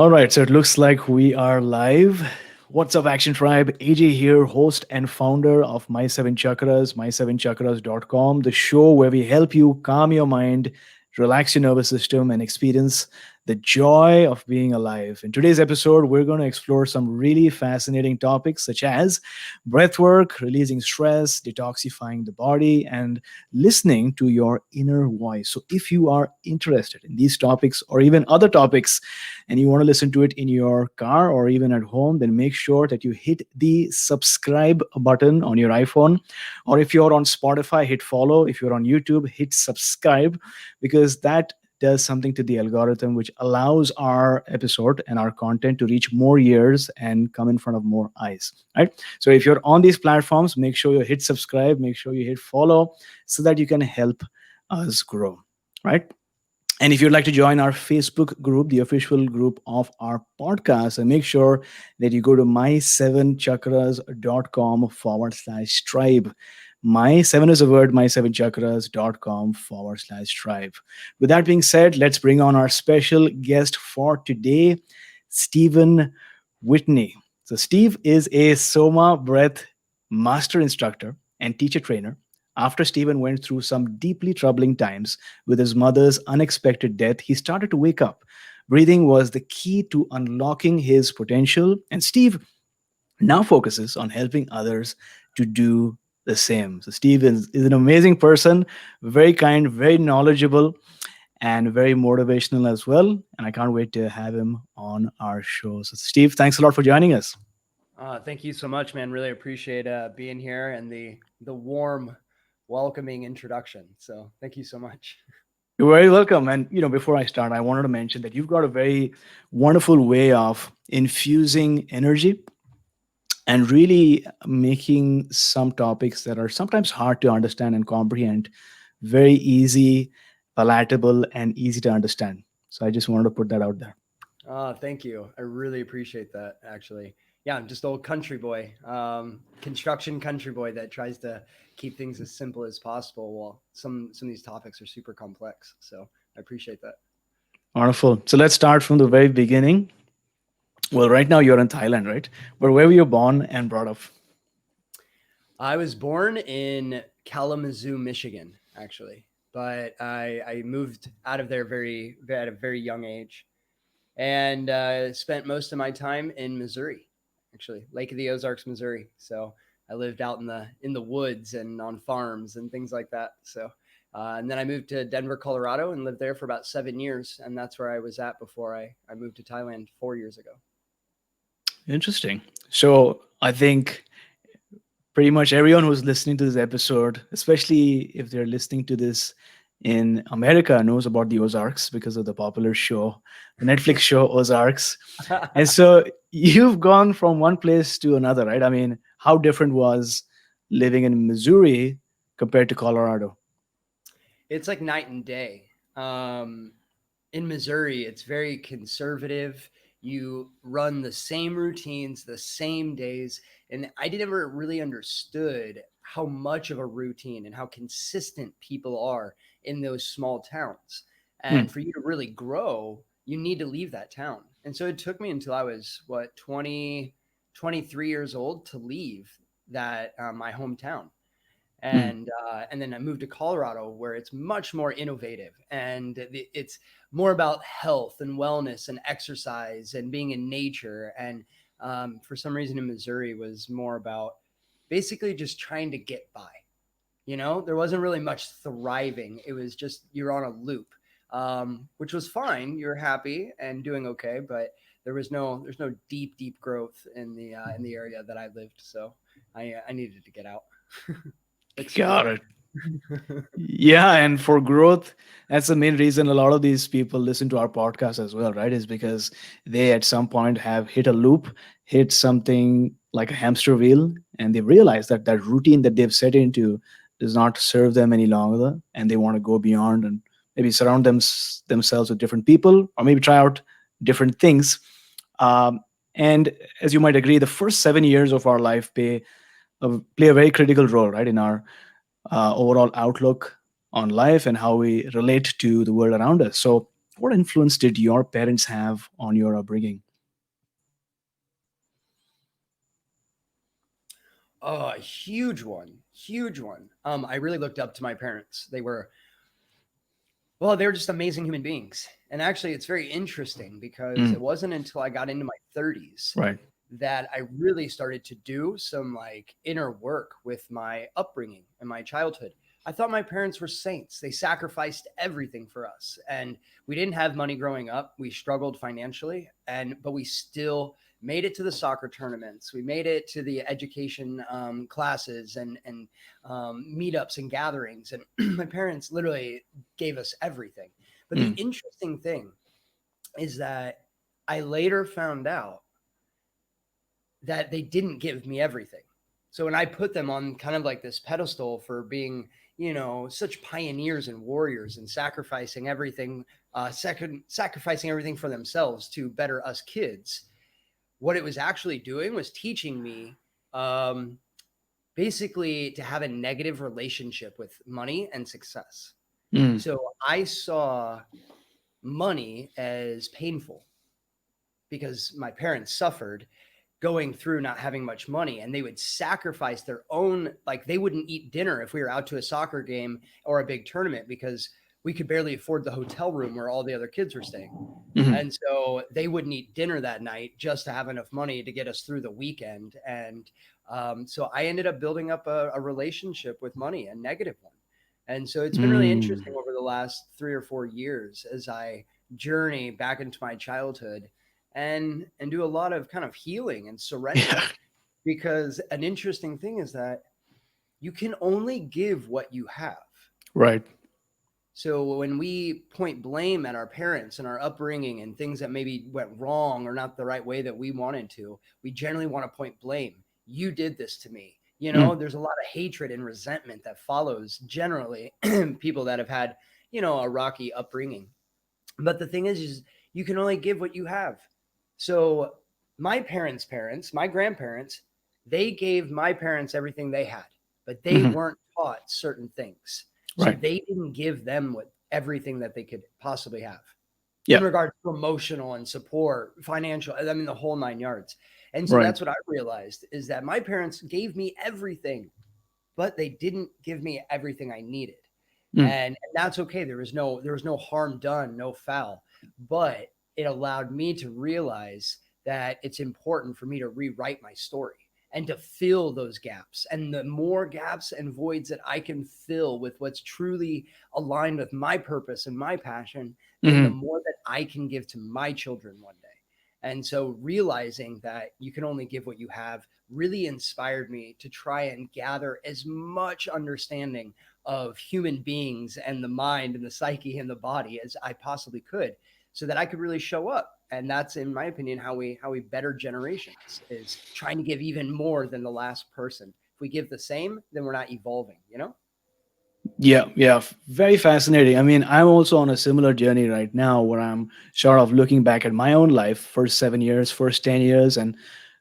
All right, so it looks like we are live. What's up, Action Tribe? AJ here, host and founder of My Seven Chakras, my7chakras.com, the show where we help you calm your mind, relax your nervous system, and experience the joy of being alive. In today's episode, we're going to explore some really fascinating topics such as breathwork, releasing stress, detoxifying the body, and listening to your inner voice. So, if you are interested in these topics or even other topics, and you want to listen to it in your car or even at home, then make sure that you hit the subscribe button on your iPhone. Or if you're on Spotify, hit follow. If you're on YouTube, hit subscribe, because that does something to the algorithm which allows our episode and our content to reach more ears and come in front of more eyes, right? So if you're on these platforms, make sure you hit subscribe, make sure you hit follow, so that you can help us grow, right? And if you'd like to join our Facebook group, the official group of our podcast, and make sure that you go to my7chakras.com/tribe. My seven is a word, my7chakras.com/tribe. With that being said, let's bring on our special guest for today, Steven Whitney. So, Steve is a SOMA Breath master instructor and teacher trainer. After Stephen went through some deeply troubling times with his mother's unexpected death, he started to wake up. Breathing was the key to unlocking his potential, and Steve now focuses on helping others to do the same. So, Steve is an amazing person, very kind, very knowledgeable, and very motivational as well. And I can't wait to have him on our show. So, Steve, thanks a lot for joining us. Thank you so much, man. Really appreciate being here and the warm, welcoming introduction. So thank you so much. You're very welcome. And before I start, I wanted to mention that you've got a very wonderful way of infusing energy and really making some topics that are sometimes hard to understand and comprehend very easy, palatable, and easy to understand. So I just wanted to put that out there. Thank you. I really appreciate that. Actually, yeah, I'm just old country boy, construction country boy that tries to keep things as simple as possible. While some of these topics are super complex. So I appreciate that. Wonderful. So let's start from the very beginning. Well, right now you're in Thailand, right? But where were you born and brought up? I was born in Kalamazoo, Michigan, actually, but I moved out of there at a very young age, and spent most of my time in Missouri, actually, Lake of the Ozarks, Missouri. So I lived out in the woods and on farms and things like that. So and then I moved to Denver, Colorado, and lived there for about 7 years, and that's where I was at before I moved to Thailand 4 years ago. Interesting. So I think pretty much everyone who's listening to this episode, especially if they're listening to this in America, knows about the Ozarks because of the popular show, the Netflix show Ozarks. And so you've gone from one place to another, right? I mean, how different was living in Missouri compared to Colorado? It's like night and day. In Missouri, it's very conservative. You run the same routines, the same days. And I never really understood how much of a routine and how consistent people are in those small towns. Hmm. And for you to really grow, you need to leave that town. And so it took me until I was, 23 years old to leave that my hometown. Hmm. And then I moved to Colorado, where it's much more innovative, and it's more about health and wellness and exercise and being in nature. And for some reason in Missouri was more about basically just trying to get by. There wasn't really much thriving. It was just you're on a loop, which was fine. You're happy and doing okay, but there's no deep growth in the area that I lived. So I needed to get out. Got Explore. it. Yeah, and for growth, that's the main reason a lot of these people listen to our podcast as well, right? Is because they at some point have hit a loop, hit something like a hamster wheel, and they realize that that routine that they've set into does not serve them any longer, and they want to go beyond and maybe surround themselves with different people, or maybe try out different things. Um, and as you might agree, the first 7 years of our life play a very critical role, right, in our overall outlook on life and how we relate to the world around us. So, What influence did your parents have on your upbringing? Oh, a huge one, huge one. I really looked up to my parents. Well, they're just amazing human beings. And actually, it's very interesting because it Mm, wasn't until I got into my 30s right. that I really started to do some like inner work with my upbringing and my childhood. I thought my parents were saints. They sacrificed everything for us. And we didn't have money growing up. We struggled financially, but we still made it to the soccer tournaments. We made it to the education classes and meetups and gatherings. And my parents literally gave us everything. But the Mm, interesting thing is that I later found out that they didn't give me everything. So when I put them on kind of like this pedestal for being, such pioneers and warriors and sacrificing everything for themselves to better us kids, what it was actually doing was teaching me um, basically to have a negative relationship with money and success. mm, So I saw money as painful because my parents suffered going through not having much money, and they would sacrifice their own, like they wouldn't eat dinner if we were out to a soccer game or a big tournament because we could barely afford the hotel room where all the other kids were staying. mhm, And so they wouldn't eat dinner that night just to have enough money to get us through the weekend. And so I ended up building up a relationship with money, a negative one. And so it's been really mm. interesting over the last 3 or 4 years as I journey back into my childhood and do a lot of kind of healing and Yeah, surrender, because an interesting thing is that you can only give what you have. right. So when we point blame at our parents and our upbringing and things that maybe went wrong or not the right way that we wanted to, we generally want to point blame. You did this to me. Mm, There's a lot of hatred and resentment that follows generally people that have had, a rocky upbringing. But the thing is you can only give what you have. So my parents, my grandparents, they gave my parents everything they had, but they mhm, weren't taught certain things. So right. they didn't give them what everything that they could possibly have in Yeah, regard to emotional and support, financial, I mean the whole nine yards. And so right. that's what I realized is that my parents gave me everything, but they didn't give me everything I needed. Mm, And that's okay. There was no harm done, no foul, but it allowed me to realize that it's important for me to rewrite my story and to fill those gaps. And the more gaps and voids that I can fill with what's truly aligned with my purpose and my passion, then the mhm, more that I can give to my children one day. And so realizing that you can only give what you have really inspired me to try and gather as much understanding of human beings and the mind and the psyche and the body as I possibly could, so that I could really show up. And that's, in my opinion, how we better generations, is trying to give even more than the last person. If we give the same, then we're not evolving. yeah, yeah. Very fascinating. I mean, I'm also on a similar journey right now where I'm sort of looking back at my own life, first 7 years, first 10 years. And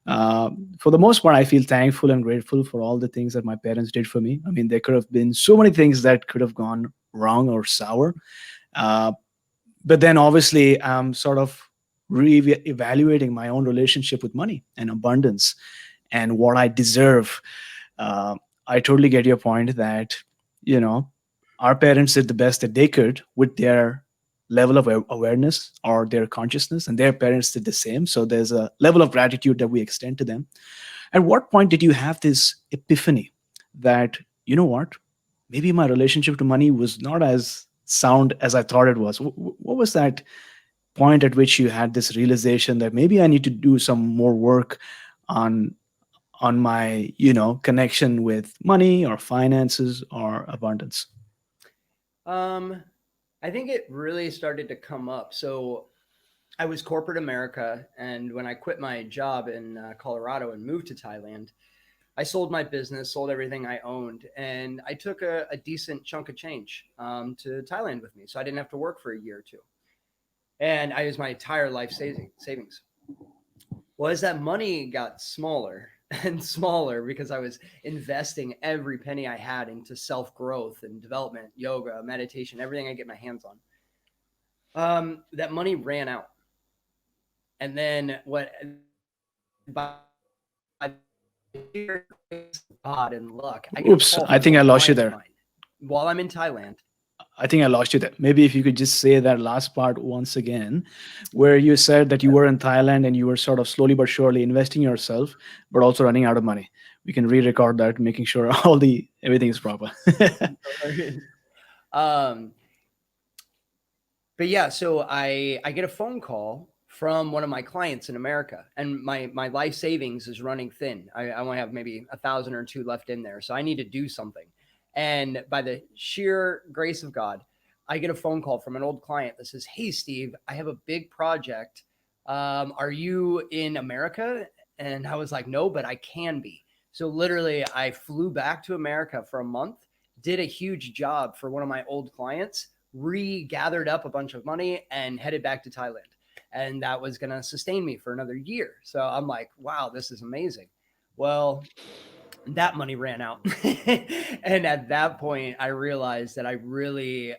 uh, for the most part, I feel thankful and grateful for all the things that my parents did for me. I mean, there could have been so many things that could have gone wrong or sour. Uh, but then obviously, I'm sort of re-evaluating my own relationship with money and abundance and what I deserve. uh, I totally get your point that, you know, our parents did the best that they could with their level of awareness or their consciousness, and their parents did the same. So there's a level of gratitude that we extend to them. At what point did you have this epiphany that, you know what, maybe my relationship to money was not as sound as I thought it was? What was that point at which you had this realization that maybe I need to do some more work on my, connection with money or finances or abundance? um I think it really started to come up. So I was corporate America, and when I quit my job in Colorado and moved to Thailand, I sold my business, sold everything I owned, and I took a decent chunk of change to Thailand with me, so I didn't have to work for a year or two. And I used my entire life savings. Well, as that money got smaller and smaller, because I was investing every penny I had into self growth and development, yoga, meditation, everything I get my hands on. That money ran out. And then what, by sheer grace of God and luck, I get a Oops, call I from an think I old lost you client of there. mine while I'm in Thailand. I think I lost you there. Maybe if you could just say that last part once again, where you said that you were in Thailand and you were sort of slowly but surely investing yourself, but also running out of money. We can re-record that, making sure all the everything is proper. um, but yeah, so I get a phone call from one of my clients in America, and my life savings is running thin. I only have maybe 1,000 or two left in there, so I need to do something. And by the sheer grace of God, I get a phone call from an old client that says, "Hey, Steve, I have a big project. Are you in America?" And I was like, "No, but I can be." So literally, I flew back to America for a month, did a huge job for one of my old clients, regathered up a bunch of money and headed back to Thailand. And that was going to sustain me for another year. So I'm like, wow, this is amazing. Well, that money ran out. And at that point, I realized that I really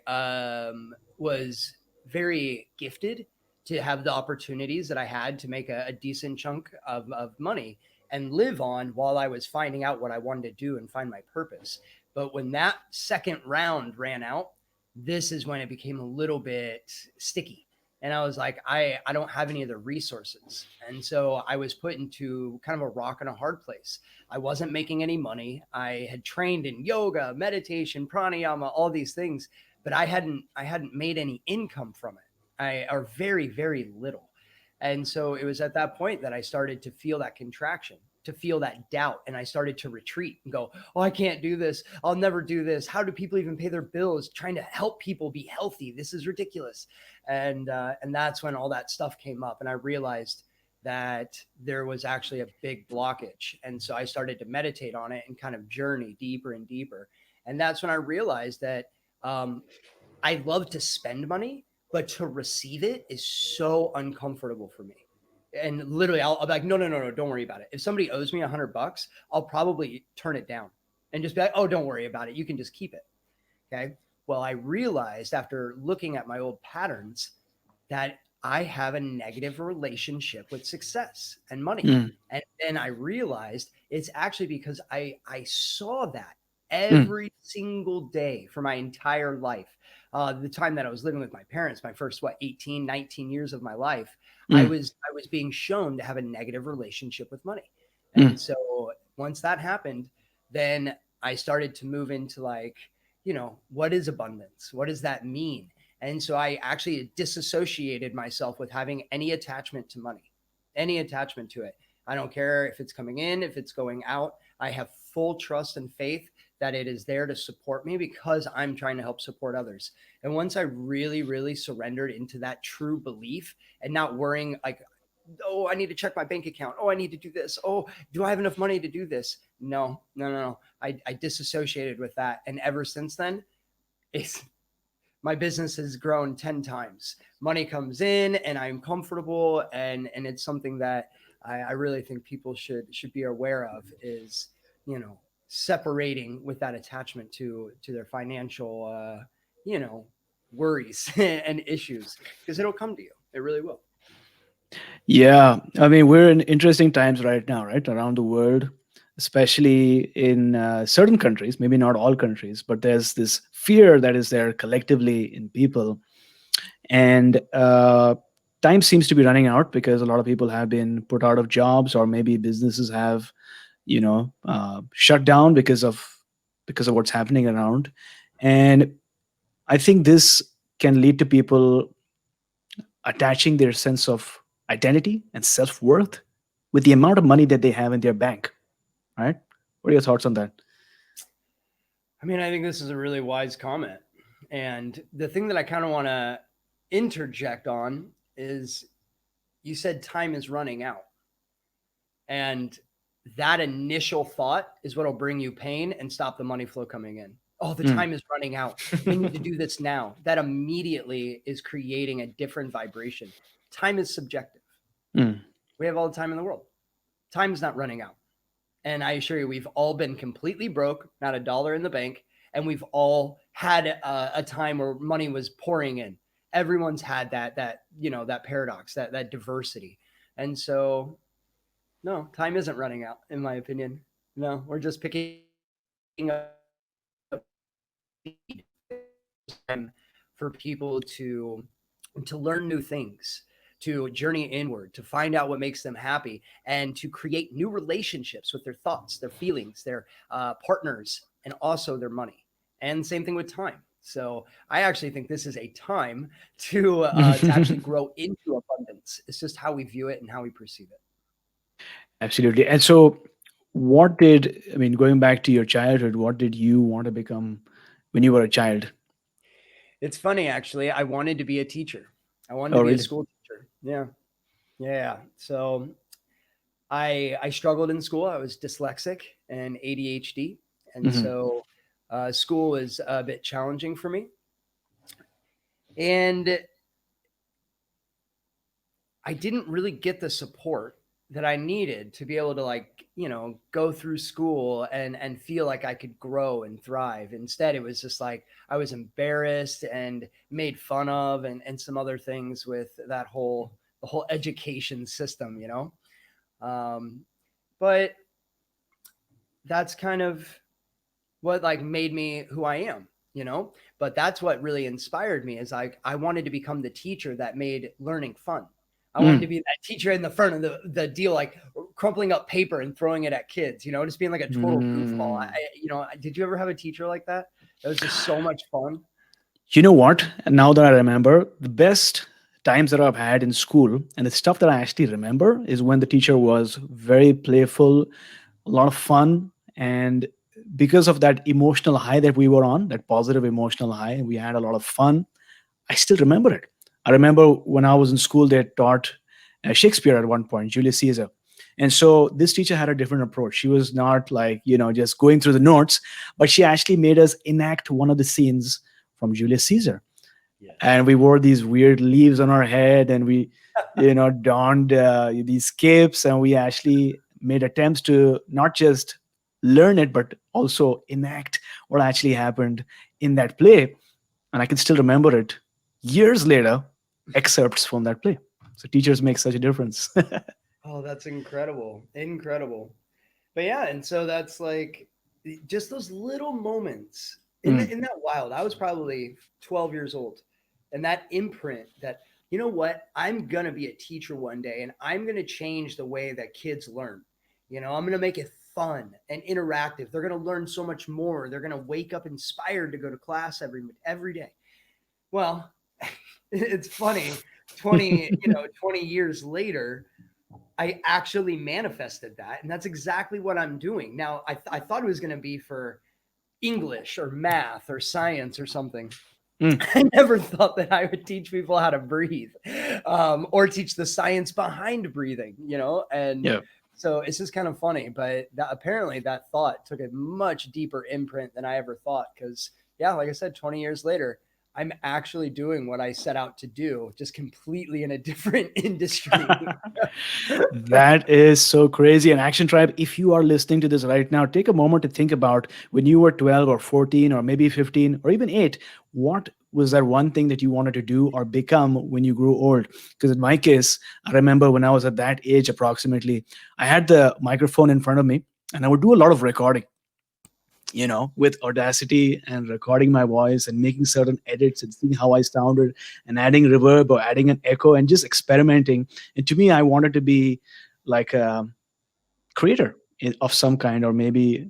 was very gifted to have the opportunities that I had to make a decent chunk of money and live on while I was finding out what I wanted to do and find my purpose. But when that second round ran out, this is when it became a little bit sticky. And I was like, I don't have any of the resources. And so I was put into kind of a rock and a hard place. I wasn't making any money. I had trained in yoga, meditation, pranayama, all these things, but I hadn't made any income from it. Or very, very little. And so it was at that point that I started to feel that contraction, to feel that doubt. And I started to retreat and go, oh, I can't do this. I'll never do this. How do people even pay their bills trying to help people be healthy? This is ridiculous. And that's when all that stuff came up. And I realized that there was actually a big blockage. And so I started to meditate on it and kind of journey deeper and deeper. And that's when I realized that um, I love to spend money, but to receive it is so uncomfortable for me. And literally, I'll be like, no, no, no, no, don't worry about it. If somebody owes me $100, I'll probably turn it down and just be like, oh, don't worry about it. You can just keep it. Okay. Well, I realized after looking at my old patterns that I have a negative relationship with success and money. Mm, And then I realized it's actually because I saw that mm, every single day for my entire life. The time that I was living with my parents, my first, 18, 19 years of my life, mm, I was being shown to have a negative relationship with money. mm. And so once that happened, then I started to move into like, what is abundance? What does that mean? And so I actually disassociated myself with having any attachment to money, any attachment to it. I don't care if it's coming in, if it's going out. I have full trust and faith that it is there to support me because I'm trying to help support others. And once I really, really surrendered into that true belief and not worrying like, oh, I need to check my bank account. Oh, I need to do this. Oh, do I have enough money to do this? No, no, no, no. I disassociated with that. And ever since then, it's my business has grown 10 times. Money comes in and I'm comfortable, and it's something that I really think people should be aware of is, you know, separating with that attachment to their financial you know, worries and issues, because it'll come to you. It really will. Yeah, I mean, we're in interesting times right now, right? Around the world, especially in certain countries, maybe not all countries, but there's this fear that is there collectively in people. And time seems to be running out because a lot of people have been put out of jobs, or maybe businesses have, shut down because of what's happening around. And I think this can lead to people attaching their sense of identity and self-worth with the amount of money that they have in their bank, right? What are your thoughts on that? I mean, I think this is a really wise comment. And the thing that I kind of want to interject on is you said time is running out. And that initial thought is what will bring you pain and stop the money flow coming in. Oh, the Mm. time is running out. I need to do this now. That immediately is creating a different vibration. Time is subjective. Mm. We have all the time in the world. Time is not running out. And I assure you, we've all been completely broke, not a dollar in the bank. And we've all had a time where money was pouring in. everyone's had that that paradox, that diversity. And so no, time isn't running out, in my opinion. No, we're just picking up time for people to learn new things, to journey inward, to find out what makes them happy, and to create new relationships with their thoughts, their feelings, their partners, and also their money. And same thing with time. So I actually think this is a time to actually grow into abundance. It's just how we view it and how we perceive it. Absolutely. And so, what did, I mean, going back to your childhood, what did you want to become when you were a child? It's funny, actually. I wanted to be a teacher. I wanted to Oh, be a really? school teacher. Yeah, yeah. So I struggled in school. I was dyslexic and ADHD, and Hmm. so school was a bit challenging for me. And I didn't really get the support that I needed to be able to, like, go through school and feel like I could grow and thrive. Instead, it was just like I was embarrassed and made fun of, and some other things with that whole the whole education system. Um, but that's kind of what, like, made me who I am. But that's what really inspired me, is like I wanted to become the teacher that made learning fun. I wanted to Mm. be that teacher in the front of the deal, like crumpling up paper and throwing it at kids, just being like a total goofball. Mm. Did you ever have a teacher like that? That was just so much fun. You know what? Now that I remember, the best times that I've had in school and the stuff that I actually remember is when the teacher was very playful, a lot of fun. And because of that emotional high that we were on, that positive emotional high, we had a lot of fun. I still remember it. I remember when I was in school, they taught Shakespeare at one point, Julius Caesar. And so this teacher had a different approach. She was not like, just going through the notes, but she actually made us enact one of the scenes from Julius Caesar. Yes. And we wore these weird leaves on our head, and we, donned these capes, and we actually made attempts to not just learn it, but also enact what actually happened in that play. And I can still remember it years later, excerpts from that play. So teachers make such a difference. Oh, that's incredible. Incredible. But yeah, and so that's like just those little moments Mm. in that wild. I was probably 12 years old, and that imprint that, you know what, I'm gonna be a teacher one day, and I'm gonna change the way that kids learn. I'm gonna make it fun and interactive. They're gonna learn so much more. They're gonna wake up inspired to go to class every day. Well, it's funny. 20 years later, I actually manifested that, and that's exactly what I'm doing now. I thought it was going to be for English or math or science or something. Mm. I never thought that I would teach people how to breathe, or teach the science behind breathing. And Yeah. so it's just kind of funny, but apparently that thought took a much deeper imprint than I ever thought. Because yeah, like I said, 20 years later, I'm actually doing what I set out to do, just completely in a different industry. That is so crazy. And Action Tribe, if you are listening to this right now, take a moment to think about when you were 12 or 14 or maybe 15 or even 8, what was that one thing that you wanted to do or become when you grew old? Because in my case, I remember when I was at that age approximately, I had the microphone in front of me and I would do a lot of recording, with Audacity and recording my voice and making certain edits and seeing how I sounded and adding reverb or adding an echo and just experimenting. And to me, I wanted to be like a creator of some kind, or maybe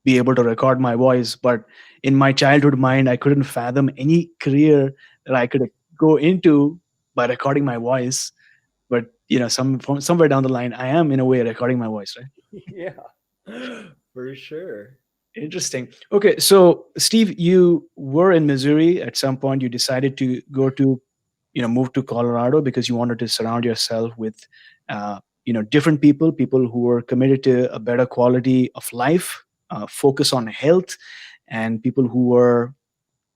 be able to record my voice. But in my childhood mind, I couldn't fathom any career that I could go into by recording my voice. But somewhere down the line, I am in a way recording my voice, right? Yeah, for sure. Interesting. Okay, so Steve, you were in Missouri at some point. You decided to go to, move to Colorado because you wanted to surround yourself with, different people who were committed to a better quality of life, focus on health, and people who were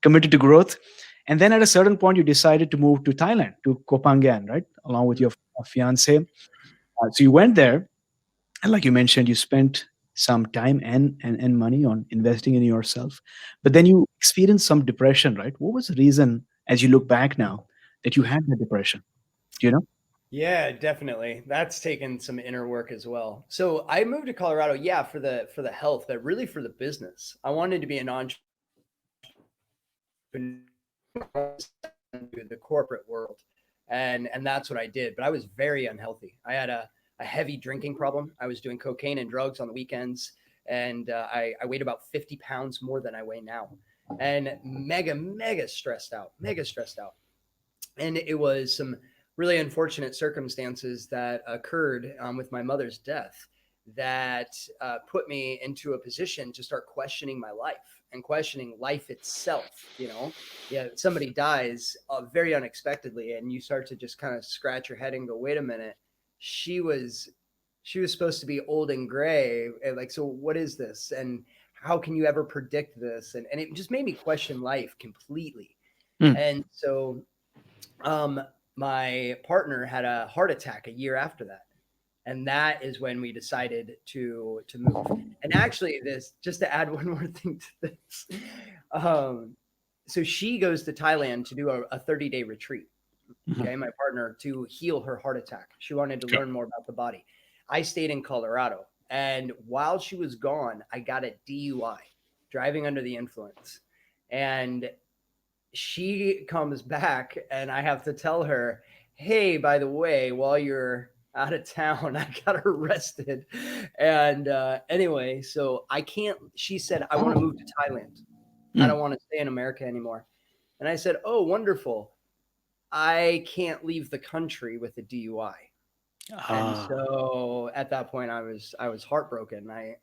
committed to growth. And then at a certain point, you decided to move to Thailand, to Koh Phangan, right, along with your fiance. So you went there, and like you mentioned, you spent some time and money on investing in yourself, but then you experienced some depression, right? What was the reason, as you look back now, that you had the depression, you know? Yeah, definitely. That's taken some inner work as well. So I moved to Colorado, yeah, for the health, but really for the business. I wanted to be an entrepreneur into the corporate world. And that's what I did. But I was very unhealthy. I had a heavy drinking problem. I was doing cocaine and drugs on the weekends. And I weighed about 50 pounds more than I weigh now. And mega stressed out, mega stressed out. And it was some really unfortunate circumstances that occurred with my mother's death that put me into a position to start questioning my life and questioning life itself. Yeah, somebody dies very unexpectedly, and you start to just kind of scratch your head and go, "Wait a minute, she was she was supposed to be old and gray, and like, so what is this? And how can you ever predict this?" And it just made me question life completely. Mm. And so um, my partner had a heart attack a year after that, and that is when we decided to move. And actually, this just to add one more thing to this, um, so she goes to Thailand to do a 30-day retreat. Mhm. Okay, my partner, to heal her heart attack. She wanted to Sure. learn more about the body. I stayed in Colorado, and while she was gone, I got a DUI, driving under the influence, and she comes back and I have to tell her, "Hey, by the way, while you're out of town, I got arrested." And anyway, so I can't, she said, "I want to move to Thailand. I Mm. don't want to stay in America anymore." And I said, "Oh, wonderful. I can't leave the country with a DUI." And Ah, so at that point I was heartbroken. I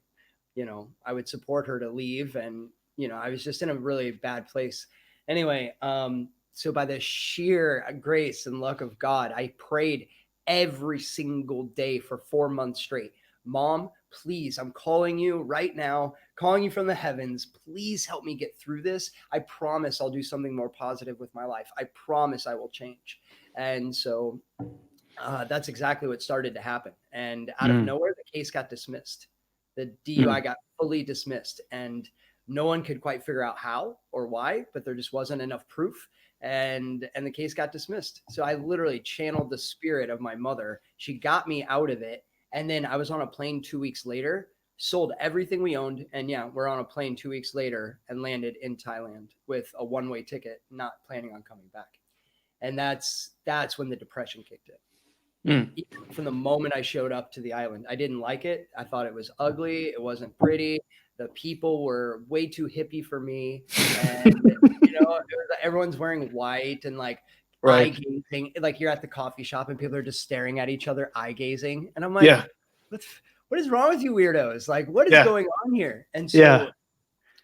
would support her to leave, and I was just in a really bad place. Anyway, so by the sheer grace and luck of God, I prayed every single day for 4 months straight. "Mom, please, I'm calling you right now, calling you from the heavens. Please help me get through this. I promise I'll do something more positive with my life. I promise I will change." And so that's exactly what started to happen. And out of mm, nowhere, the case got dismissed. The DUI mm. got fully dismissed, and no one could quite figure out how or why, but there just wasn't enough proof. And the case got dismissed. So I literally channeled the spirit of my mother. She got me out of it. And then I was on a plane 2 weeks later, sold everything we owned. And yeah, we're on a plane 2 weeks later and landed in Thailand with a one-way ticket, not planning on coming back. And that's when the depression kicked in. Mm. From the moment I showed up to the island. I didn't like it. I thought it was ugly. It wasn't pretty. The people were way too hippie for me. And, everyone's wearing white and like eye Right. gazing. Like you're at the coffee shop and people are just staring at each other, eye gazing. And I'm like, Yeah. what is wrong with you weirdos? Like, what is Yeah. going on here? And Yeah. so,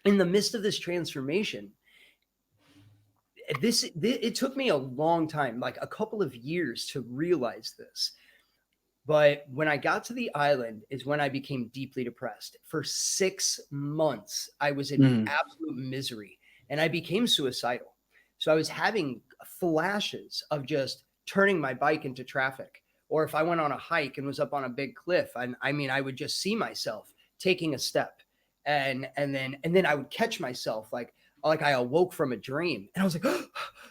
in the midst of this transformation, it took me a long time, like a couple of years, to realize this. But when I got to the island is when I became deeply depressed. For 6 months, I was in Mm. absolute misery and I became suicidal. So I was having flashes of just turning my bike into traffic. Or if I went on a hike and was up on a big cliff, I would just see myself taking a step. And then I would catch myself like I awoke from a dream. And I was like,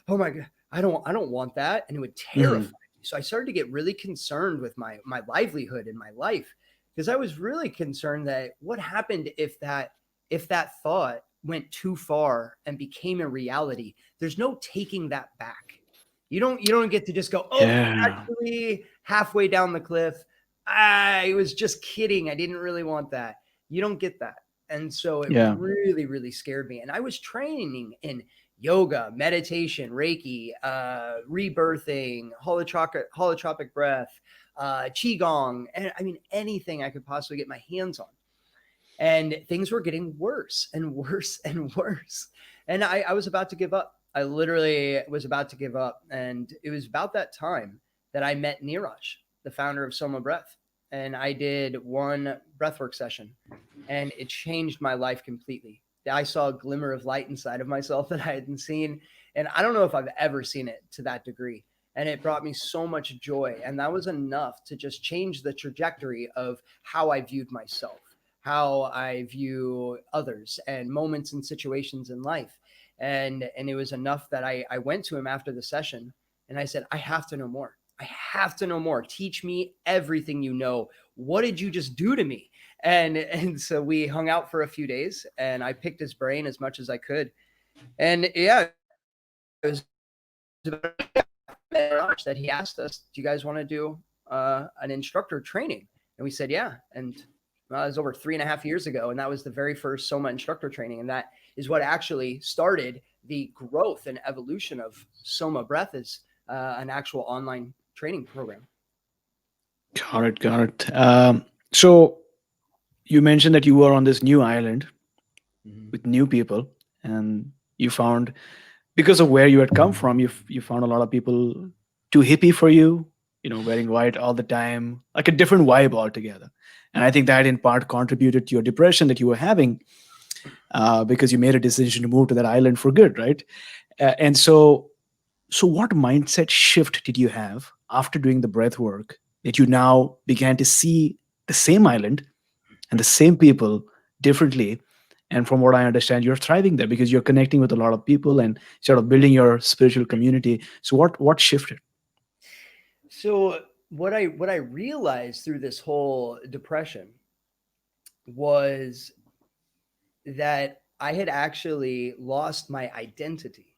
"Oh my God, I don't want that." And it would terrify Mm. me. So I started to get really concerned with my livelihood and my life, because I was really concerned that what happened if that thought went too far and became a reality. There's no taking that back. You don't get to just go, "Oh, Yeah. actually halfway down the cliff, I was just kidding. I didn't really want that." You don't get that. And so it Yeah. really, really scared me. And I was training in yoga, meditation, Reiki, rebirthing, holotropic breath, qigong, and I mean anything I could possibly get my hands on. And things were getting worse and worse and worse. And I was about to give up. I literally was about to give up. And it was about that time that I met Neeraj, the founder of SOMA Breath. And I did one breathwork session, and it changed my life completely. I saw a glimmer of light inside of myself that I hadn't seen. And I don't know if I've ever seen it to that degree. And it brought me so much joy. And that was enough to just change the trajectory of how I viewed myself, how I view others and moments and situations in life. And it was enough that I went to him after the session And I said, I have to know more. I have to know more. Teach me everything you know. What did you just do to me? And so we hung out for a few days, and I picked his brain as much as I could. And yeah, it was about that he asked us, "Do you guys want to do an instructor training?" And we said, "Yeah." And it was over 3.5 years ago, and that was the very first SOMA instructor training, and that is what actually started the growth and evolution of SOMA Breath as an actual online training program. Got it. Got it. So you mentioned that you were on this new island Mm-hmm. with new people, and you found, because of where you had come from, you found a lot of people too hippie for you, wearing white all the time, like a different vibe altogether. And I think that in part contributed to your depression that you were having, because you made a decision to move to that island for good, right? And so what mindset shift did you have after doing the breath work that you now began to see the same island and the same people differently? And from what I understand, you're thriving there because you're connecting with a lot of people and sort of building your spiritual community. So what shifted? So what I realized through this whole depression was that I had actually lost my identity.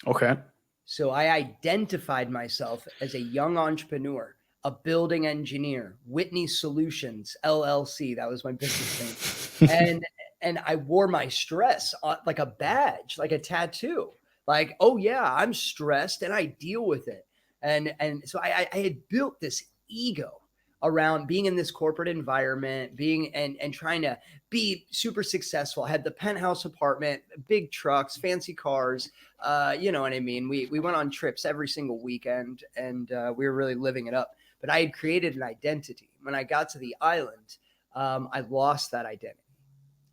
Okay. So I identified myself as a young entrepreneur, a building engineer, Whitney Solutions LLC. That was my business name. And I wore my stress like a badge, like a tattoo. Like, oh yeah, I'm stressed and I deal with it. And so I had built this ego around being in this corporate environment, being and trying to be super successful. I had the penthouse apartment, big trucks, fancy cars. You know what I mean? We went on trips every single weekend, and we were really living it up. But I had created an identity. When I got to the island, I lost that identity.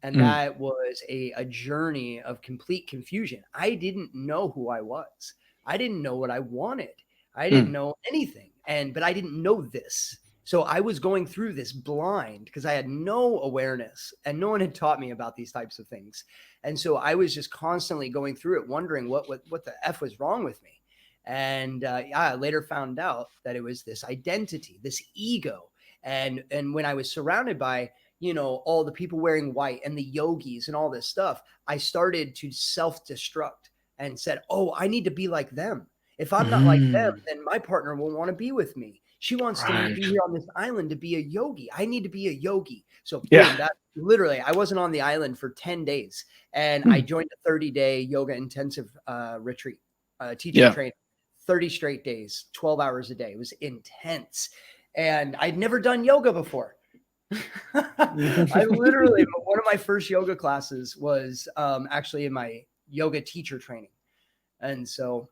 And Mm, that was a journey of complete confusion. I didn't know who I was. I didn't know what I wanted. I didn't mm, know anything. But I didn't know this. So I was going through this blind because I had no awareness and no one had taught me about these types of things. And so I was just constantly going through it, wondering what the F was wrong with me. And yeah, I later found out that it was this identity, this ego. And when I was surrounded by all the people wearing white and the yogis and all this stuff, I started to self-destruct and said, oh, I need to be like them. If I'm not like them, mm. then my partner won't want to be with me. She wants to Right. be here on this island to be a yogi. I need to be a yogi. So Yeah. boom, that literally, I wasn't on the island for 10 days and I Mm. joined a 30-day yoga intensive retreat, teacher Yeah. training, 30 straight days, 12 hours a day. It was intense. And I'd never done yoga before. I literally, one of my first yoga classes was actually in my yoga teacher training. And so,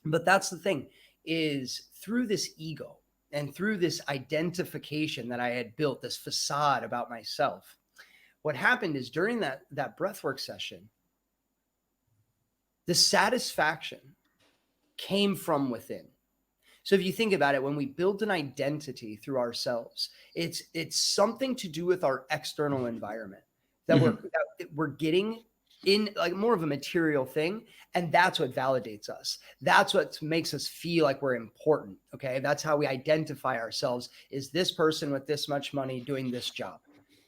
but that's the thing, is through this ego and through this identification that I had built, this facade about myself, what happened is during that breathwork session, the satisfaction came from within. So if you think about it, when we build an identity through ourselves, it's something to do with our external environment that Mhm. we're getting in, like more of a material thing, and that's what validates us. That's what makes us feel like we're important. Okay, that's how we identify ourselves: is this person with this much money doing this job?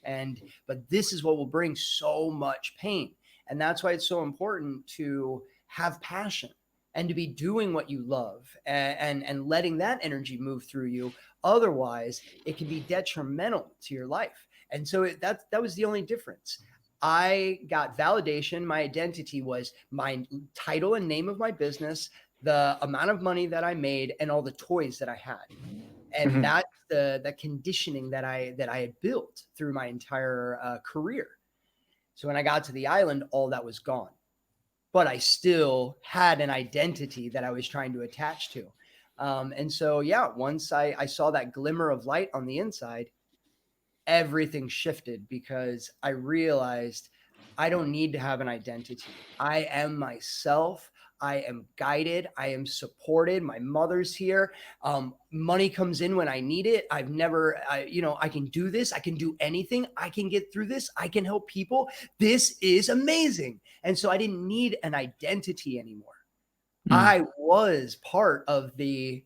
And but this is what will bring so much pain, and that's why it's so important to have passion and to be doing what you love, and letting that energy move through you. Otherwise, it can be detrimental to your life. And so that was the only difference. I got validation. My identity was my title and name of my business, the amount of money that I made, and all the toys that I had. And Mhm. that's the conditioning that I had built through my entire career. So when I got to the island, all that was gone, but I still had an identity that I was trying to attach to. And so, yeah, once I saw that glimmer of light on the inside, everything shifted because I realized I don't need to have an identity. I am myself. I am guided. I am supported. My mother's here. Money comes in when I need it. I can do this. I can do anything. I can get through this. I can help people. This is amazing. And so I didn't need an identity anymore. Mm. I was part of the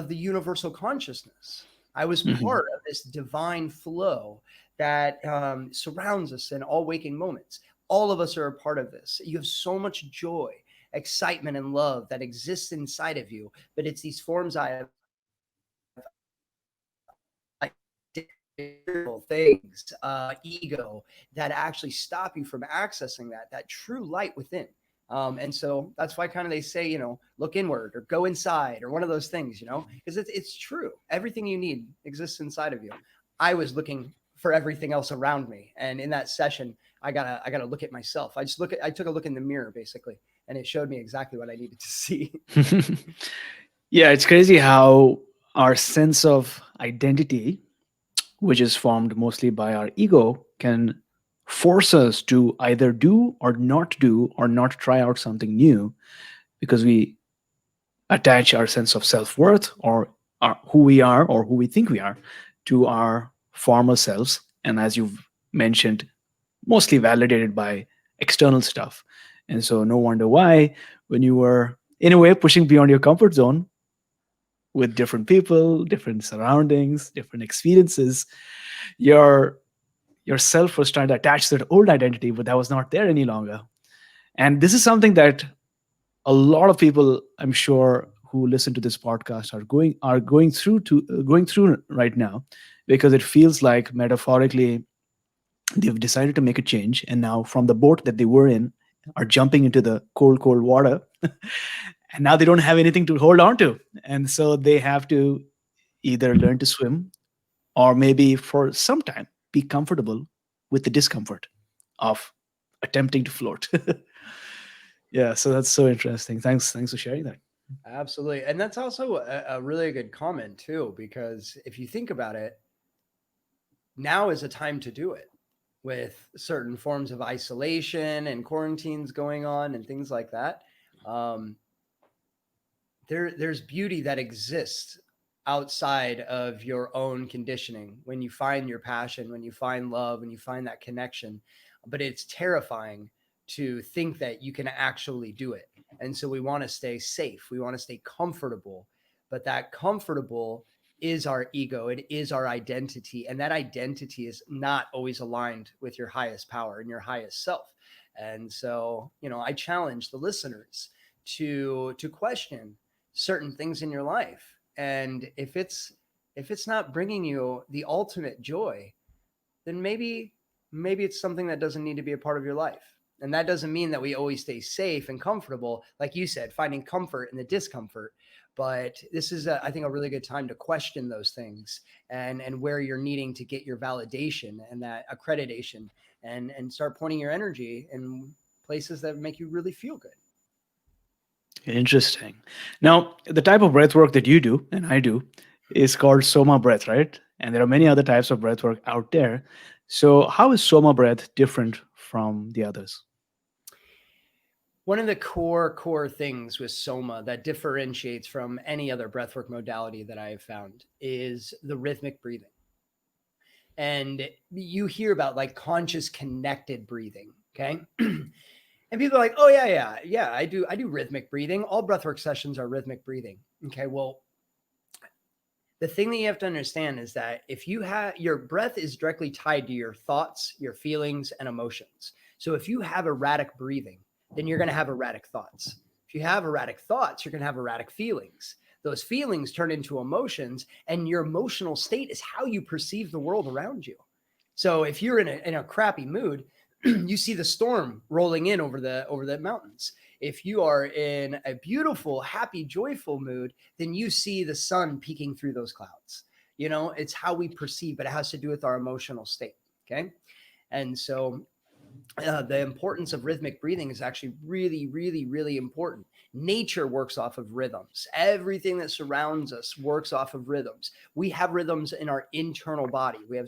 universal consciousness. I was Mhm. part of this divine flow that surrounds us in all waking moments. All of us are a part of this. You have so much joy, excitement, and love that exists inside of you, but it's these forms I have things, ego, that actually stop you from accessing that true light within. And so that's why kind of they say, look inward or go inside or one of those things, because it's true. Everything you need exists inside of you. I was looking for everything else around me, and in that session, I gotta look at myself. I took a look in the mirror basically, and it showed me exactly what I needed to see. Yeah, it's crazy how our sense of identity, which is formed mostly by our ego, can force us to either do or not try out something new because we attach our sense of self-worth or who we are or who we think we are to our former selves. And as you've mentioned, mostly validated by external stuff. And so no wonder why, when you were in a way pushing beyond your comfort zone with different people, different surroundings, different experiences, your yourself was trying to attach to that old identity, but that was not there any longer. And this is something that a lot of people, I'm sure, who listen to this podcast are going through right now, because it feels like metaphorically they've decided to make a change, and now from the boat that they were in are jumping into the cold water, and now they don't have anything to hold on to, and so they have to either learn to swim or maybe for some time be comfortable with the discomfort of attempting to float. Yeah, so that's so interesting. Thanks for sharing that. Absolutely. And that's also a really good comment, too, because if you think about it, now is a time to do it with certain forms of isolation and quarantines going on and things like that. Um, there's beauty that exists outside of your own conditioning when you find your passion, when you find love, when you find that connection. But it's terrifying to think that you can actually do it. And so we want to stay safe, we want to stay comfortable, but that comfortable is our ego, it is our identity, and that identity is not always aligned with your highest power and your highest self. And so, I challenge the listeners to question certain things in your life, and if it's not bringing you the ultimate joy, then maybe it's something that doesn't need to be a part of your life. And that doesn't mean that we always stay safe and comfortable, like you said, finding comfort in the discomfort. But this is, I think, a really good time to question those things, and where you're needing to get your validation and that accreditation, and start pointing your energy in places that make you really feel good. Interesting. Now, the type of breath work that you do and I do is called SOMA Breath, right? And there are many other types of breath work out there. So, how is SOMA Breath different from the others? One of the core things with Soma that differentiates from any other breathwork modality that I have found is the rhythmic breathing. And you hear about like conscious connected breathing, okay? And people are like, "Oh yeah, I do rhythmic breathing. All breathwork sessions are rhythmic breathing." Okay, well, the thing that you have to understand is that if you have your breath is directly tied to your thoughts, your feelings, and emotions. So if you have erratic breathing, then you're going to have erratic thoughts. If you have erratic thoughts, you're going to have erratic feelings. Those feelings turn into emotions, and your emotional state is how you perceive the world around you. So if you're in a crappy mood, you see the storm rolling in over the mountains. If you are in a beautiful, happy, joyful mood, then you see the sun peeking through those clouds. It's how we perceive, but it has to do with our emotional state. Okay. And so the importance of rhythmic breathing is actually really, really, really important. Nature works off of rhythms. Everything that surrounds us works off of rhythms. We have rhythms in our internal body. We have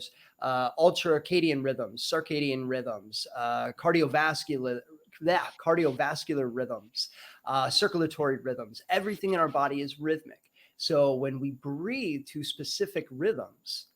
ultracircadian rhythms, circadian rhythms, cardiovascular rhythms, circulatory rhythms. Everything in our body is rhythmic. So when we breathe to specific rhythms,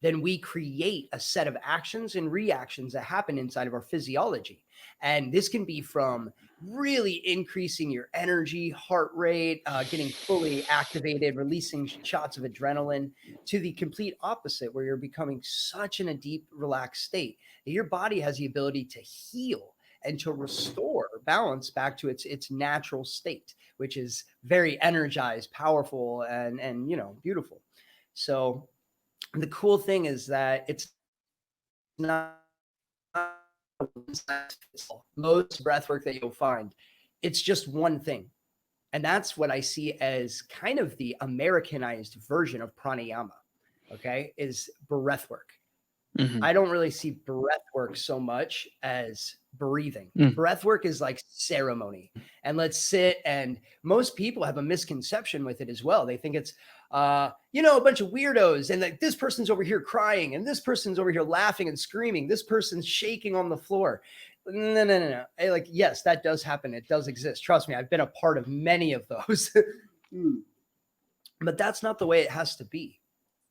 then we create a set of actions and reactions that happen inside of our physiology. And this can be from really increasing your energy, heart rate, getting fully activated, releasing shots of adrenaline, to the complete opposite, where you're becoming such in a deep, relaxed state that your body has the ability to heal and to restore balance back to its natural state, which is very energized, powerful, and beautiful. So the cool thing is that it's not one size fits all. Most breath work that you'll find, it's just one thing. And that's what I see as kind of the Americanized version of pranayama, okay, is breath work. Mhm. I don't really see breath work so much as breathing. Mm. Breath work is like ceremony. And let's sit, and most people have a misconception with it as well. They think it's a bunch of weirdos, and like this person's over here crying, and this person's over here laughing and screaming, this person's shaking on the floor. No. Like, yes, that does happen. It does exist. Trust me, I've been a part of many of those. But that's not the way it has to be.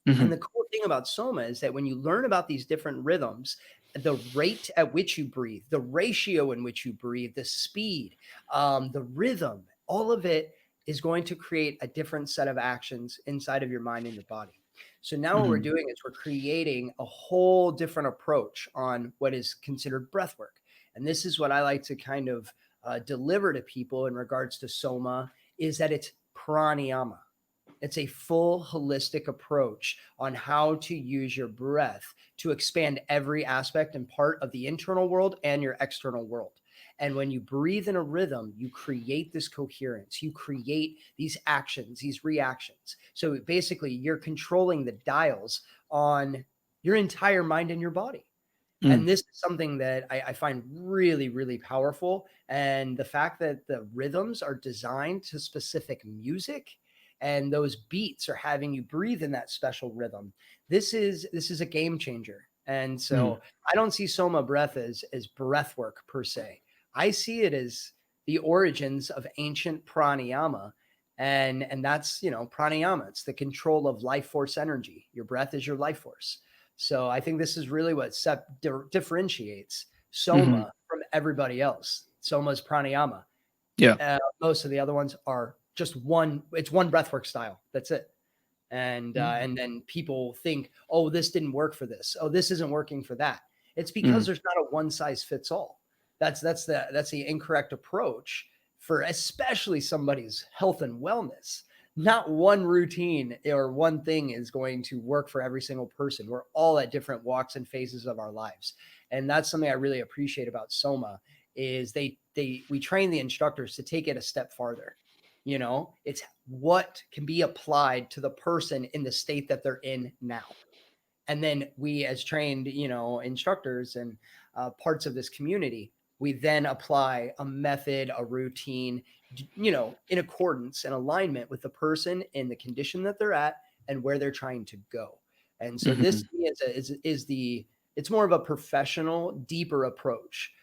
And the cool thing about Soma is that when you learn about these different rhythms, the rate at which you breathe, the ratio in which you breathe, the speed, the rhythm, all of it is going to create a different set of actions inside of your mind and your body. So now what we're doing is we're creating a whole different approach on what is considered breath work. And this is what I like to kind of deliver to people in regards to Soma, is that it's pranayama. It's a full holistic approach on how to use your breath to expand every aspect and part of the internal world and your external world. And when you breathe in a rhythm, you create this coherence, you create these actions, these reactions. So basically, you're controlling the dials on your entire mind and your body. And this is something that I find really, really powerful. And the fact that the rhythms are designed to specific music, and those beats are having you breathe in that special rhythm. This is a game changer. And so I don't see Soma Breath as breath work per se. I see it as the origins of ancient pranayama. And that's, pranayama. It's the control of life force energy. Your breath is your life force. So I think this is really what differentiates Soma from everybody else. Soma's pranayama. Yeah. Most of the other ones are just one. It's one breathwork style. That's it. And then people think, oh, this didn't work for this. Oh, this isn't working for that. It's because there's not a one size fits all. That's the incorrect approach for especially somebody's health and wellness. Not one routine or one thing is going to work for every single person. We're all at different walks and phases of our lives. And that's something I really appreciate about Soma, is we train the instructors to take it a step farther. It's what can be applied to the person in the state that they're in now. And then we, as trained, instructors and parts of this community, we then apply a method, a routine, in accordance and alignment with the person in the condition that they're at and where they're trying to go. And so this it's more of a professional, deeper approach.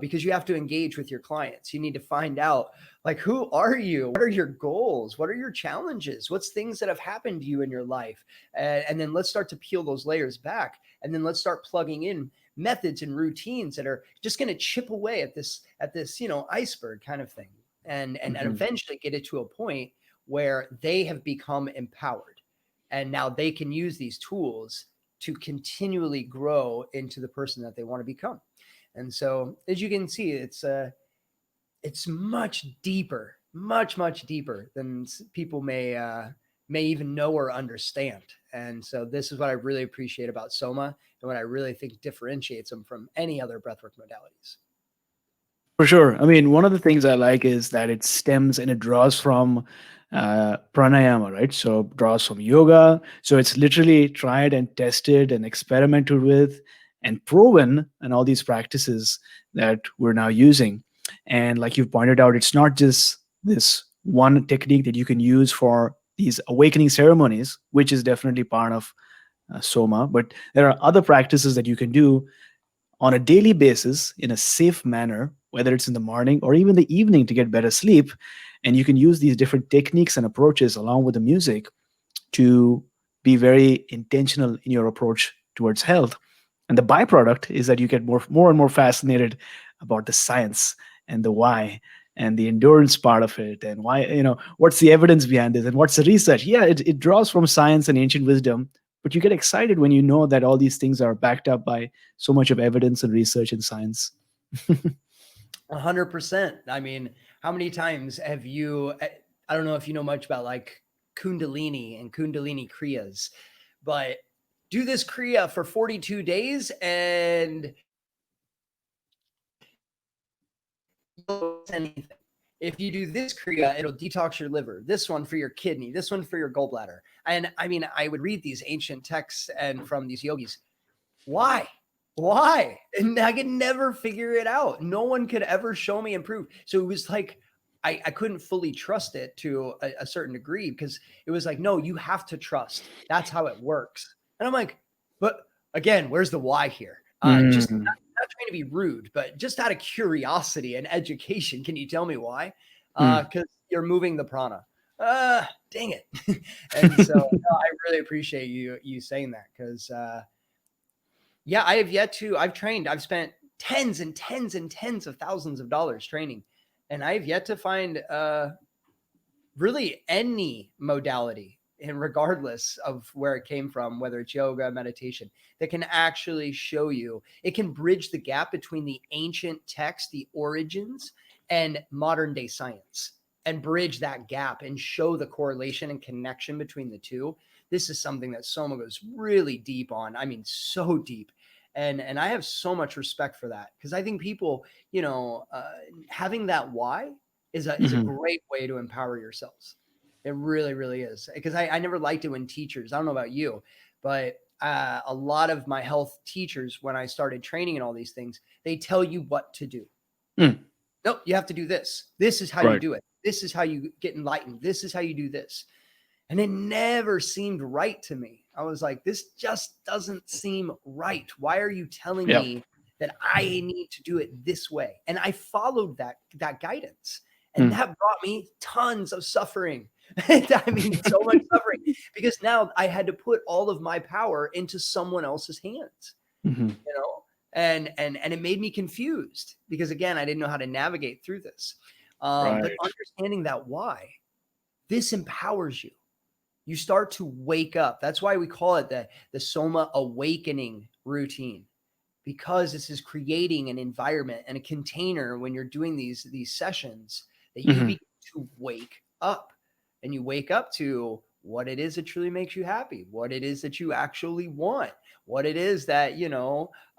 Because you have to engage with your clients. You need to find out, like, who are you? What are your goals? What are your challenges? What's things that have happened to you in your life? And then let's start to peel those layers back. And then let's start plugging in methods and routines that are just going to chip away at this, iceberg kind of thing. And eventually get it to a point where they have become empowered. And now they can use these tools to continually grow into the person that they want to become. And so, as you can see, it's much deeper, much deeper than people may even know or understand. And so, this is what I really appreciate about Soma, and what I really think differentiates them from any other breathwork modalities. For sure. I mean, one of the things I like is that it stems and it draws from pranayama, right? So draws from yoga. So it's literally tried and tested and experimented with and proven, and all these practices that we're now using. And like you've pointed out, it's not just this one technique that you can use for these awakening ceremonies, which is definitely part of Soma, but there are other practices that you can do on a daily basis in a safe manner, whether it's in the morning or even the evening, to get better sleep. And you can use these different techniques and approaches along with the music to be very intentional in your approach towards health. And the byproduct is that you get more and more fascinated about the science and the why and the endurance part of it, and why, what's the evidence behind this and what's the research. Yeah, it draws from science and ancient wisdom, but you get excited when you know that all these things are backed up by so much of evidence and research and science. 100%. I mean, how many times have you, I don't know if you know much about like Kundalini and Kundalini Kriyas, but do this Kriya for 42 days and anything. If you do this Kriya, it'll detox your liver, this one for your kidney, this one for your gallbladder. And I mean, I would read these ancient texts and from these yogis. Why? Why? And I could never figure it out. No one could ever show me and prove. So it was like, I couldn't fully trust it to a certain degree because it was like, no, you have to trust. That's how it works. And I'm like, but again, where's the why here? Just not trying to be rude, but just out of curiosity and education, can you tell me why? Because you're moving the prana. Dang it. And so no, I really appreciate you saying that because yeah, I have yet to, I've trained, I've spent tens and tens and tens of thousands of dollars training, and I have yet to find really any modality, and regardless of where it came from, whether it's yoga, meditation, that can actually show you, it can bridge the gap between the ancient text, the origins, and modern day science, and bridge that gap and show the correlation and connection between the two. This is something that Soma goes really deep on. I mean, so deep. And I have so much respect for that because I think people, having that why is a great way to empower yourselves. It really, really is. Because I never liked it when teachers, I don't know about you, but a lot of my health teachers, when I started training and all these things, they tell you what to do. Nope, you have to do this. This is how you do it. This is how you get enlightened. This is how you do this. And it never seemed right to me. I was like, this just doesn't seem right. Why are you telling me that I need to do it this way? And I followed that guidance. And that brought me tons of suffering. I mean, so much suffering because now I had to put all of my power into someone else's hands, and it made me confused because again, I didn't know how to navigate through this. But understanding that why, this empowers you. You start to wake up. That's why we call it the Soma awakening routine, because this is creating an environment and a container when you're doing these sessions that you begin to wake up, and you wake up to what it is that truly makes you happy, what it is that you actually want, what it is that,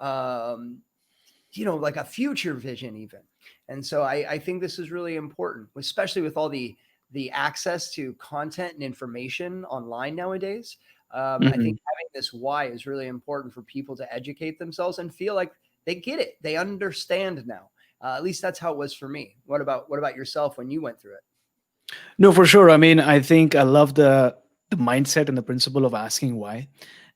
like a future vision even. And so I think this is really important, especially with all the access to content and information online nowadays. I think having this why is really important for people to educate themselves and feel like they get it. They understand now. At least that's how it was for me. What about yourself when you went through it? No, for sure. I mean, I think I love the mindset and the principle of asking why.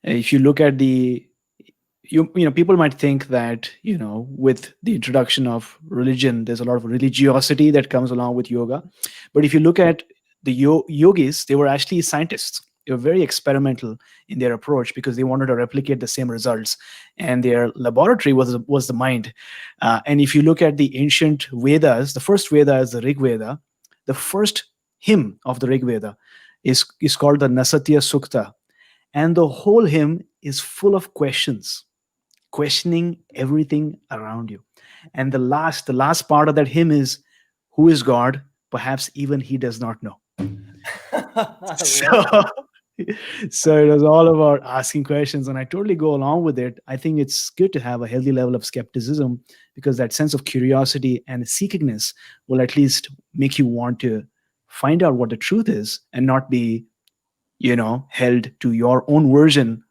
If you look at people might think that, with the introduction of religion, there's a lot of religiosity that comes along with yoga. But if you look at the yogis, they were actually scientists. They were very experimental in their approach because they wanted to replicate the same results, and their laboratory was the mind. And if you look at the ancient Vedas, the first Veda is the Rig Veda. The first hymn of the Rig Veda is called the Nasatya Sukta, and the whole hymn is full of questions, questioning everything around you. And the last part of that hymn is, who is God? Perhaps even he does not know. So it was all about asking questions, and I totally go along with it. I think it's good to have a healthy level of skepticism because that sense of curiosity and seekingness will at least make you want to find out what the truth is and not be, held to your own version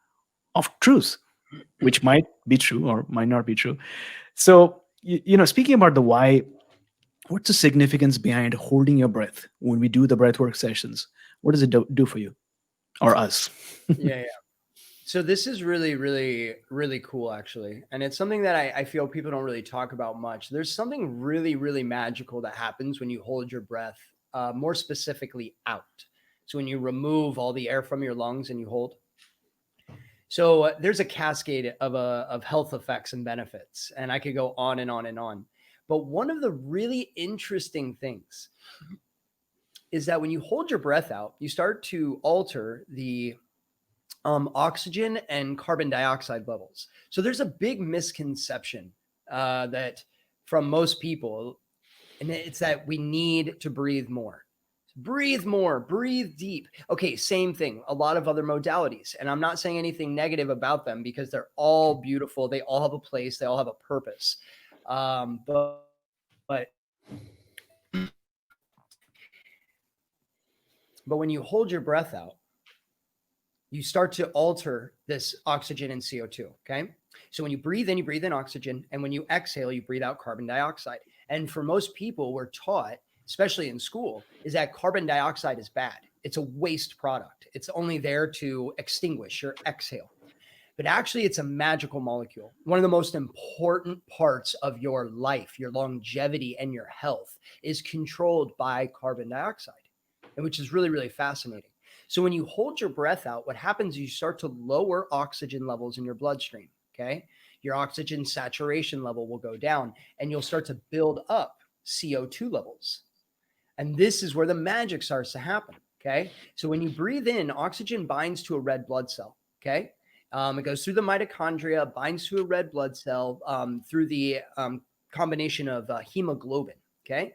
of truth, which might be true or might not be true. So, speaking about the why, what's the significance behind holding your breath when we do the breathwork sessions? What does it do for you or us? Yeah. So this is really, really, really cool, actually. And it's something that I feel people don't really talk about much. There's something really, really magical that happens when you hold your breath, more specifically out. So when you remove all the air from your lungs and you hold. So there's a cascade of health effects and benefits, and I could go on and on and on. But one of the really interesting things is that when you hold your breath out, you start to alter the oxygen and carbon dioxide levels. So there's a big misconception that from most people, and it's that we need to breathe more. Breathe more, breathe deep. Okay, same thing. A lot of other modalities. And I'm not saying anything negative about them because they're all beautiful. They all have a place, they all have a purpose. But when you hold your breath out, you start to alter this oxygen and CO2. Okay. So when you breathe in oxygen. And when you exhale, you breathe out carbon dioxide. And for most people, we're taught, especially in school, is that carbon dioxide is bad. It's a waste product. It's only there to extinguish or exhale. But actually, it's a magical molecule. One of the most important parts of your life, your longevity and your health is controlled by carbon dioxide, and which is really, really fascinating. So when you hold your breath out, what happens is you start to lower oxygen levels in your bloodstream, okay? Your oxygen saturation level will go down, and you'll start to build up CO2 levels. And this is where the magic starts to happen, okay? So when you breathe in, oxygen binds to a red blood cell, okay? It goes through the mitochondria, binds to a red blood cell through the combination of hemoglobin, okay?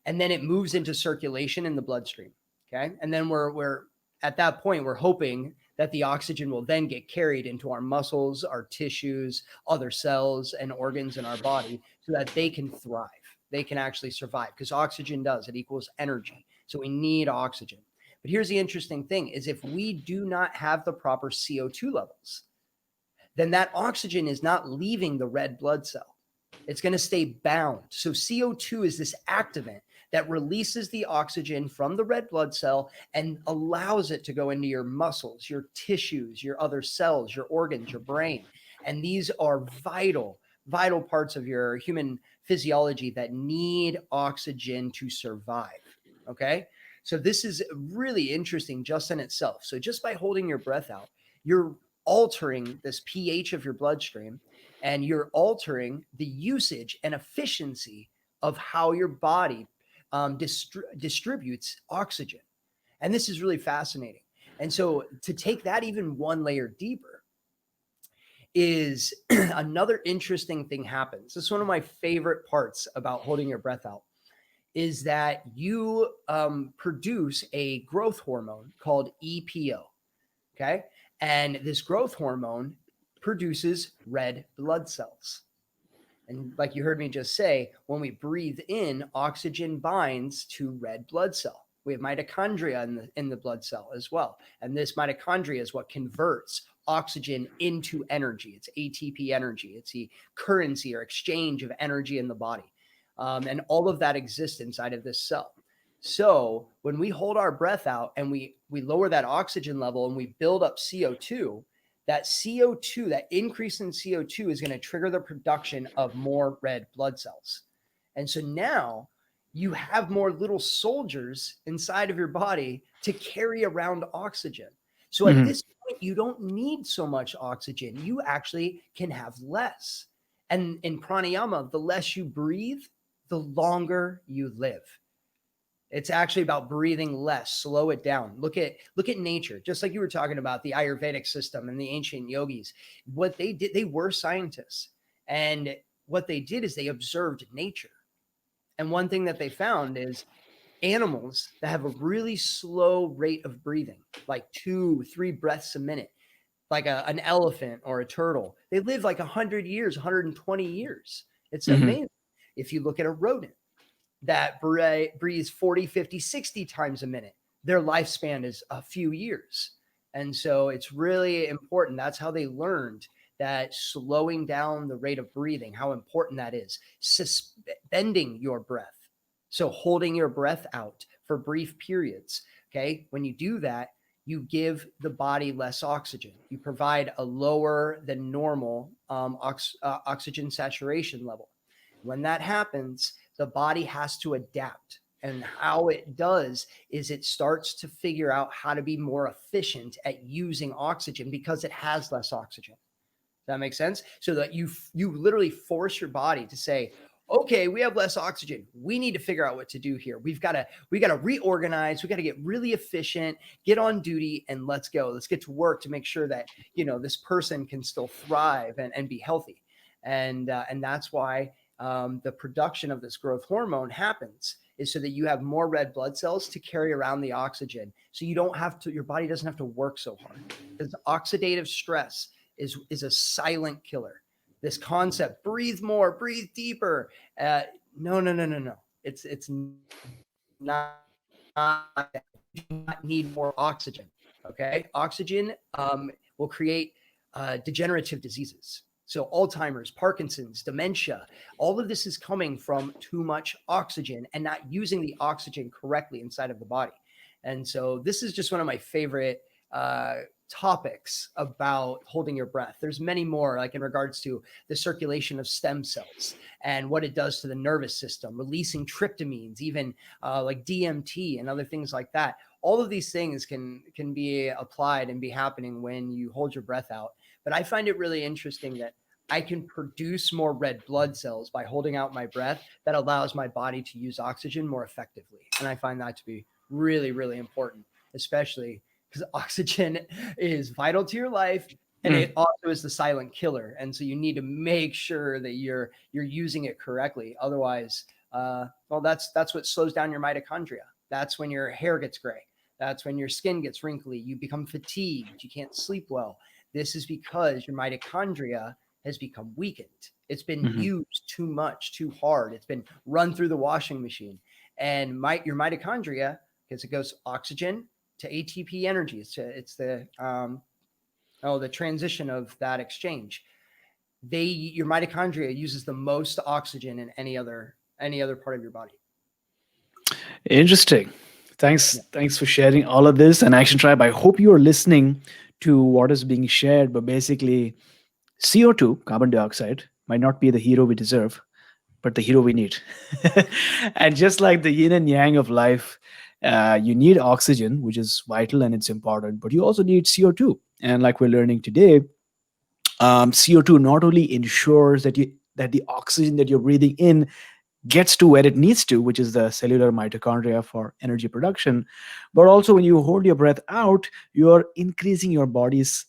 And then it moves into circulation in the bloodstream, okay? And then we're at that point, we're hoping that the oxygen will then get carried into our muscles, our tissues, other cells and organs in our body so that they can thrive. They can actually survive because oxygen does, it equals energy. So we need oxygen. But here's the interesting thing is if we do not have the proper CO2 levels, then that oxygen is not leaving the red blood cell. It's going to stay bound. So CO2 is this activant that releases the oxygen from the red blood cell and allows it to go into your muscles, your tissues, your other cells, your organs, your brain. And these are vital parts of your human physiology that need oxygen to survive. Okay. So this is really interesting just in itself. So just by holding your breath out, you're altering this pH of your bloodstream, and you're altering the usage and efficiency of how your body distributes oxygen. And this is really fascinating. And so to take that even one layer deeper is another interesting thing happens. This is one of my favorite parts about holding your breath out is that you produce a growth hormone called EPO. Okay. And this growth hormone produces red blood cells. And like you heard me just say, when we breathe in, oxygen binds to red blood cell. We have mitochondria in the blood cell as well. And this mitochondria is what converts oxygen into energy. It's ATP energy. It's the currency or exchange of energy in the body. And all of that exists inside of this cell. So when we hold our breath out and we lower that oxygen level and we build up CO2, that CO2, that increase in CO2 is going to trigger the production of more red blood cells. And so now you have more little soldiers inside of your body to carry around oxygen. So at this point, you don't need so much oxygen. You actually can have less. And in pranayama, the less you breathe, the longer you live. It's actually about breathing less, slow it down. Look at nature, just like you were talking about the Ayurvedic system and the ancient yogis. What they did, they were scientists. And what they did is they observed nature. And one thing that they found is animals that have a really slow rate of breathing, like 2-3 breaths a minute, like an elephant or a turtle, they live like 100 years, 120 years. It's amazing. If you look at a rodent that breathes 40, 50, 60 times a minute, their lifespan is a few years. And so it's really important. That's how they learned that slowing down the rate of breathing, how important that is. Suspending your breath. So holding your breath out for brief periods. Okay. When you do that, you give the body less oxygen. You provide a lower than normal oxygen saturation level. When that happens, the body has to adapt. And how it does is it starts to figure out how to be more efficient at using oxygen because it has less oxygen. Does that make sense? So that you literally force your body to say, okay, we have less oxygen. We need to figure out what to do here. We got to reorganize. We got to get really efficient, get on duty, and let's go. Let's get to work to make sure that, this person can still thrive and be healthy. And that's why the production of this growth hormone happens, is so that you have more red blood cells to carry around the oxygen. So your body doesn't have to work so hard, because oxidative stress is a silent killer. This concept, breathe more, breathe deeper. No. It's not, you do not need more oxygen. Okay. Oxygen will create degenerative diseases. So Alzheimer's, Parkinson's, dementia, all of this is coming from too much oxygen and not using the oxygen correctly inside of the body. And so this is just one of my favorite topics about holding your breath. There's many more, like in regards to the circulation of stem cells and what it does to the nervous system, releasing tryptamines, even like DMT and other things like that. All of these things can be applied and be happening when you hold your breath out. But I find it really interesting that I can produce more red blood cells by holding out my breath that allows my body to use oxygen more effectively. And I find that to be really, really important, especially because oxygen is vital to your life, and it also is the silent killer. And so you need to make sure that you're using it correctly. Otherwise, that's what slows down your mitochondria. That's when your hair gets gray. That's when your skin gets wrinkly. You become fatigued. You can't sleep well. This is because your mitochondria has become weakened. It's been used too much, too hard. It's been run through the washing machine. And your mitochondria, because it goes oxygen to ATP energy. It's the transition of that exchange. Your mitochondria uses the most oxygen in any other part of your body. Interesting. Thanks for sharing all of this. And Action Tribe, I hope you are listening to what is being shared. But basically, CO2, carbon dioxide, might not be the hero we deserve, but the hero we need. And just like the yin and yang of life, you need oxygen, which is vital and it's important, but you also need CO2. And like we're learning today, CO2 not only ensures that the oxygen that you're breathing in gets to where it needs to, which is the cellular mitochondria for energy production, but also when you hold your breath out, you're increasing your body's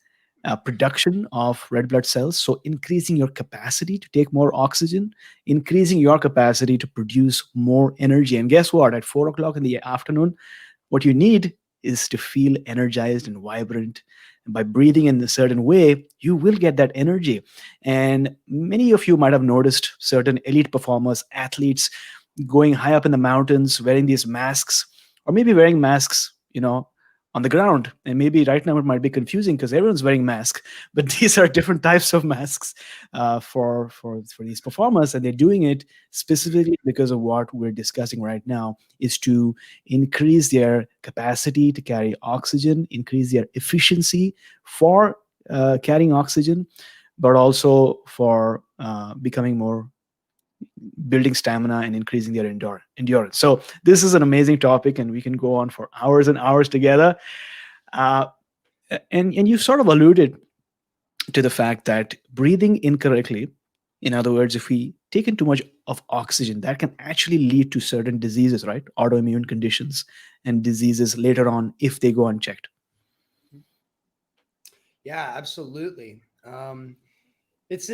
production of red blood cells. So increasing your capacity to take more oxygen, increasing your capacity to produce more energy. And guess what? At 4 o'clock in the afternoon, what you need is to feel energized and vibrant. And by breathing in a certain way, you will get that energy. And many of you might have noticed certain elite performers, athletes going high up in the mountains, wearing these masks, or maybe wearing masks, on the ground. And maybe right now it might be confusing because everyone's wearing masks, but these are different types of masks for these performers, and they're doing it specifically because of what we're discussing right now, is to increase their capacity to carry oxygen, increase their efficiency for carrying oxygen, but also for becoming more, building stamina and increasing their endurance. So this is an amazing topic, and we can go on for hours and hours together. Uh, and you sort of alluded to the fact that breathing incorrectly, in other words, if we take in too much of oxygen, that can actually lead to certain diseases, right? Autoimmune conditions and diseases later on if they go unchecked. Yeah, absolutely. It's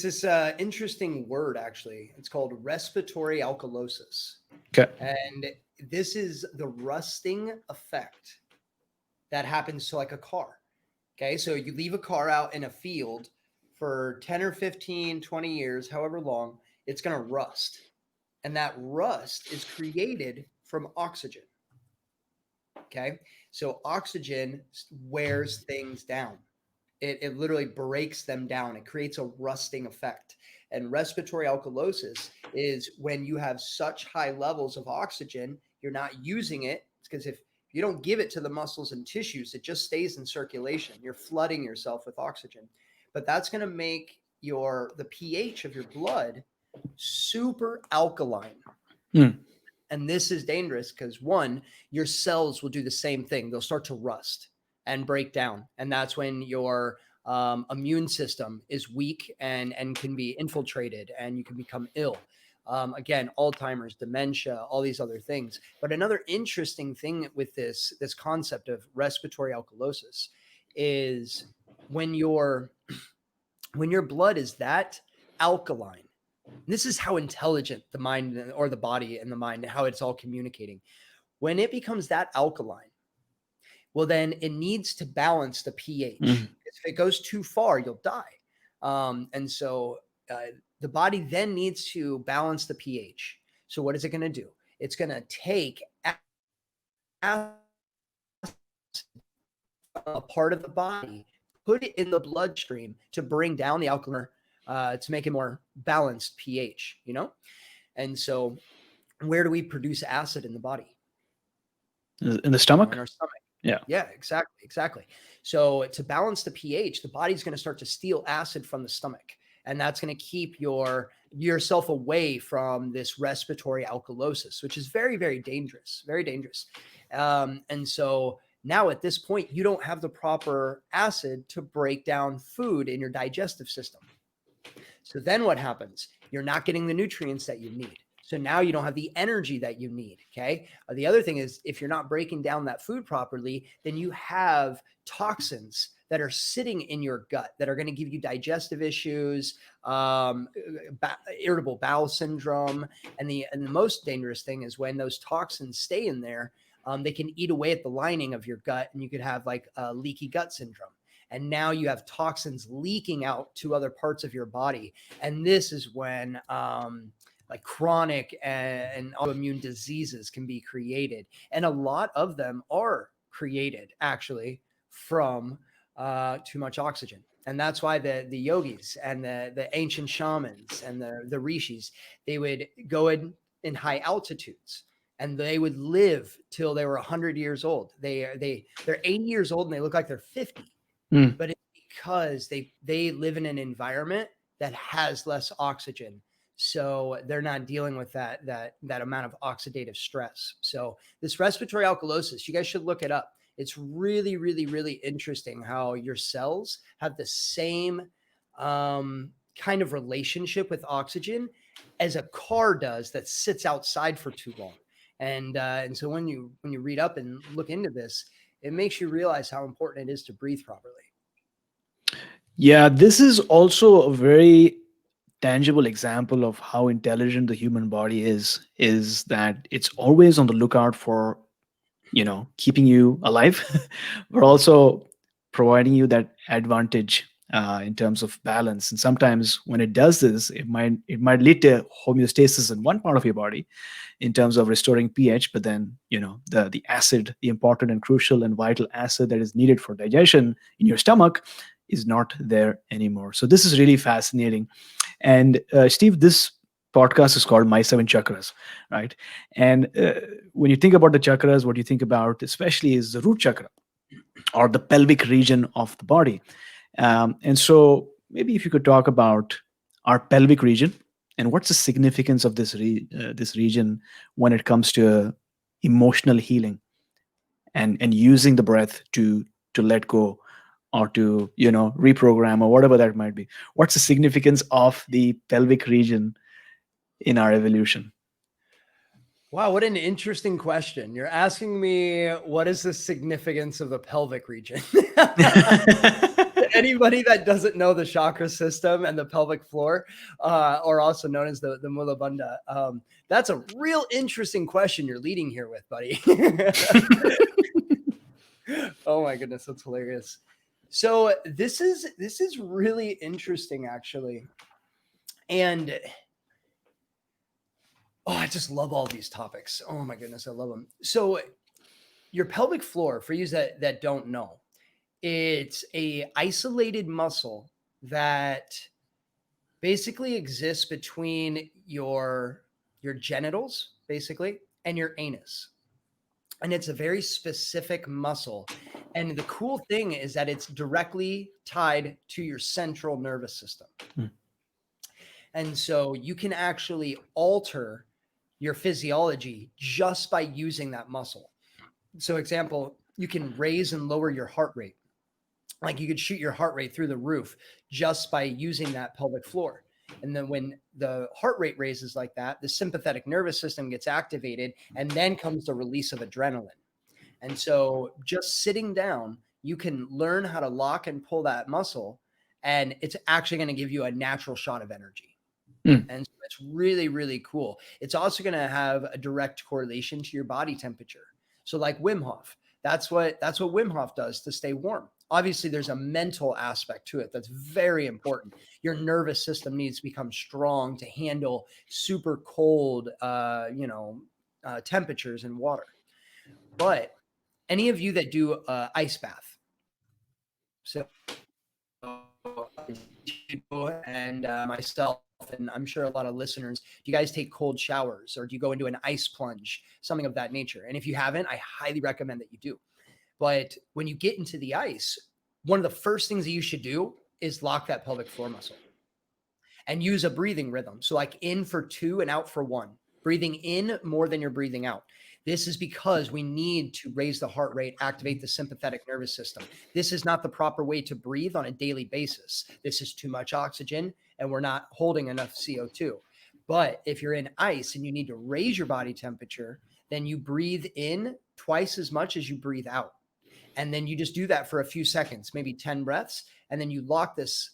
this interesting word, actually. It's called respiratory alkalosis. Okay. And this is the rusting effect that happens to like a car. Okay. So you leave a car out in a field for 10 or 15, 20 years, however long, it's going to rust. And that rust is created from oxygen. Okay. So oxygen wears things down. It literally breaks them down. It creates a rusting effect. And respiratory alkalosis is when you have such high levels of oxygen, you're not using it. It's because if you don't give it to the muscles and tissues, it just stays in circulation. You're flooding yourself with oxygen. But that's going to make the pH of your blood super alkaline. And this is dangerous because, one, your cells will do the same thing. They'll start to rust and break down. And that's when your immune system is weak and can be infiltrated, and you can become ill. Again, Alzheimer's, dementia, all these other things. But another interesting thing with this concept of respiratory alkalosis is when your blood is that alkaline. This is how intelligent the mind or the body and the mind, how it's all communicating. When it becomes that alkaline, well, then it needs to balance the pH. If it goes too far, you'll die. And so the body then needs to balance the pH. So what is it going to do? It's going to take a part of the body, put it in the bloodstream to bring down the alkaline, to make it more balanced pH, And so where do we produce acid in the body? In the stomach? In our stomach. Yeah, exactly. So to balance the pH, the body's going to start to steal acid from the stomach, and that's going to keep yourself away from this respiratory alkalosis, which is very, very dangerous, very dangerous. And so now at this point, you don't have the proper acid to break down food in your digestive system. So then what happens? You're not getting the nutrients that you need. So now you don't have the energy that you need. Okay. The other thing is, if you're not breaking down that food properly, then you have toxins that are sitting in your gut that are going to give you digestive issues, irritable bowel syndrome. And the most dangerous thing is when those toxins stay in there, they can eat away at the lining of your gut, and you could have like leaky gut syndrome. And now you have toxins leaking out to other parts of your body. And this is when like chronic and autoimmune diseases can be created. And a lot of them are created actually from too much oxygen. And that's why the yogis and the ancient shamans and the rishis, they would go in high altitudes, and they would live till they were 100 years old. They're 80 years old and they look like they're 50. But it's because they live in an environment that has less oxygen. So they're not dealing with that amount of oxidative stress. So this respiratory alkalosis, you guys should look it up. It's really, really, really interesting how your cells have the same kind of relationship with oxygen as a car does that sits outside for too long. And so when you read up and look into this, it makes you realize how important it is to breathe properly. Yeah, this is also a very tangible example of how intelligent the human body is that it's always on the lookout for keeping you alive but also providing you that advantage in terms of balance. And sometimes when it does this, it might lead to homeostasis in one part of your body in terms of restoring pH, but then the acid, the important and crucial and vital acid that is needed for digestion in your stomach, is not there anymore. So this is really fascinating. And Steve, this podcast is called My Seven Chakras, right? And when you think about the chakras, what you think about especially is the root chakra, or the pelvic region of the body. And so maybe if you could talk about our pelvic region and what's the significance of this region when it comes to emotional healing and using the breath to let go, or to reprogram, or whatever that might be. What's the significance of the pelvic region in our evolution? Wow, what an interesting question. You're asking me, what is the significance of the pelvic region? Anybody that doesn't know the chakra system and the pelvic floor, or also known as the mulabanda, that's a real interesting question you're leading here with, buddy. Oh my goodness, that's hilarious. So this is really interesting, actually. And I just love all these topics. Oh my goodness, I love them. So your pelvic floor, for you that don't know, it's a isolated muscle that basically exists between your genitals, basically, and your anus. And it's a very specific muscle. And the cool thing is that it's directly tied to your central nervous system. And so you can actually alter your physiology just by using that muscle. So example, you can raise and lower your heart rate. Like you could shoot your heart rate through the roof just by using that pelvic floor. And then when the heart rate raises like that, the sympathetic nervous system gets activated, and then comes the release of adrenaline. And so just sitting down, you can learn how to lock and pull that muscle, and it's actually going to give you a natural shot of energy. And so it's really, really cool. It's also going to have a direct correlation to your body temperature. So like Wim Hof, that's what Wim Hof does to stay warm. Obviously, there's a mental aspect to it that's very important. Your nervous system needs to become strong to handle super cold, temperatures in water. But any of you that do ice bath, so and myself, and I'm sure a lot of listeners, do you guys take cold showers, or do you go into an ice plunge, something of that nature? And if you haven't, I highly recommend that you do. But when you get into the ice, one of the first things that you should do is lock that pelvic floor muscle and use a breathing rhythm. So like in for 2 and out for 1, breathing in more than you're breathing out. This is because we need to raise the heart rate, activate the sympathetic nervous system. This is not the proper way to breathe on a daily basis. This is too much oxygen, and we're not holding enough CO2. But if you're in ice and you need to raise your body temperature, then you breathe in twice as much as you breathe out. And then you just do that for a few seconds, maybe 10 breaths. And then you lock this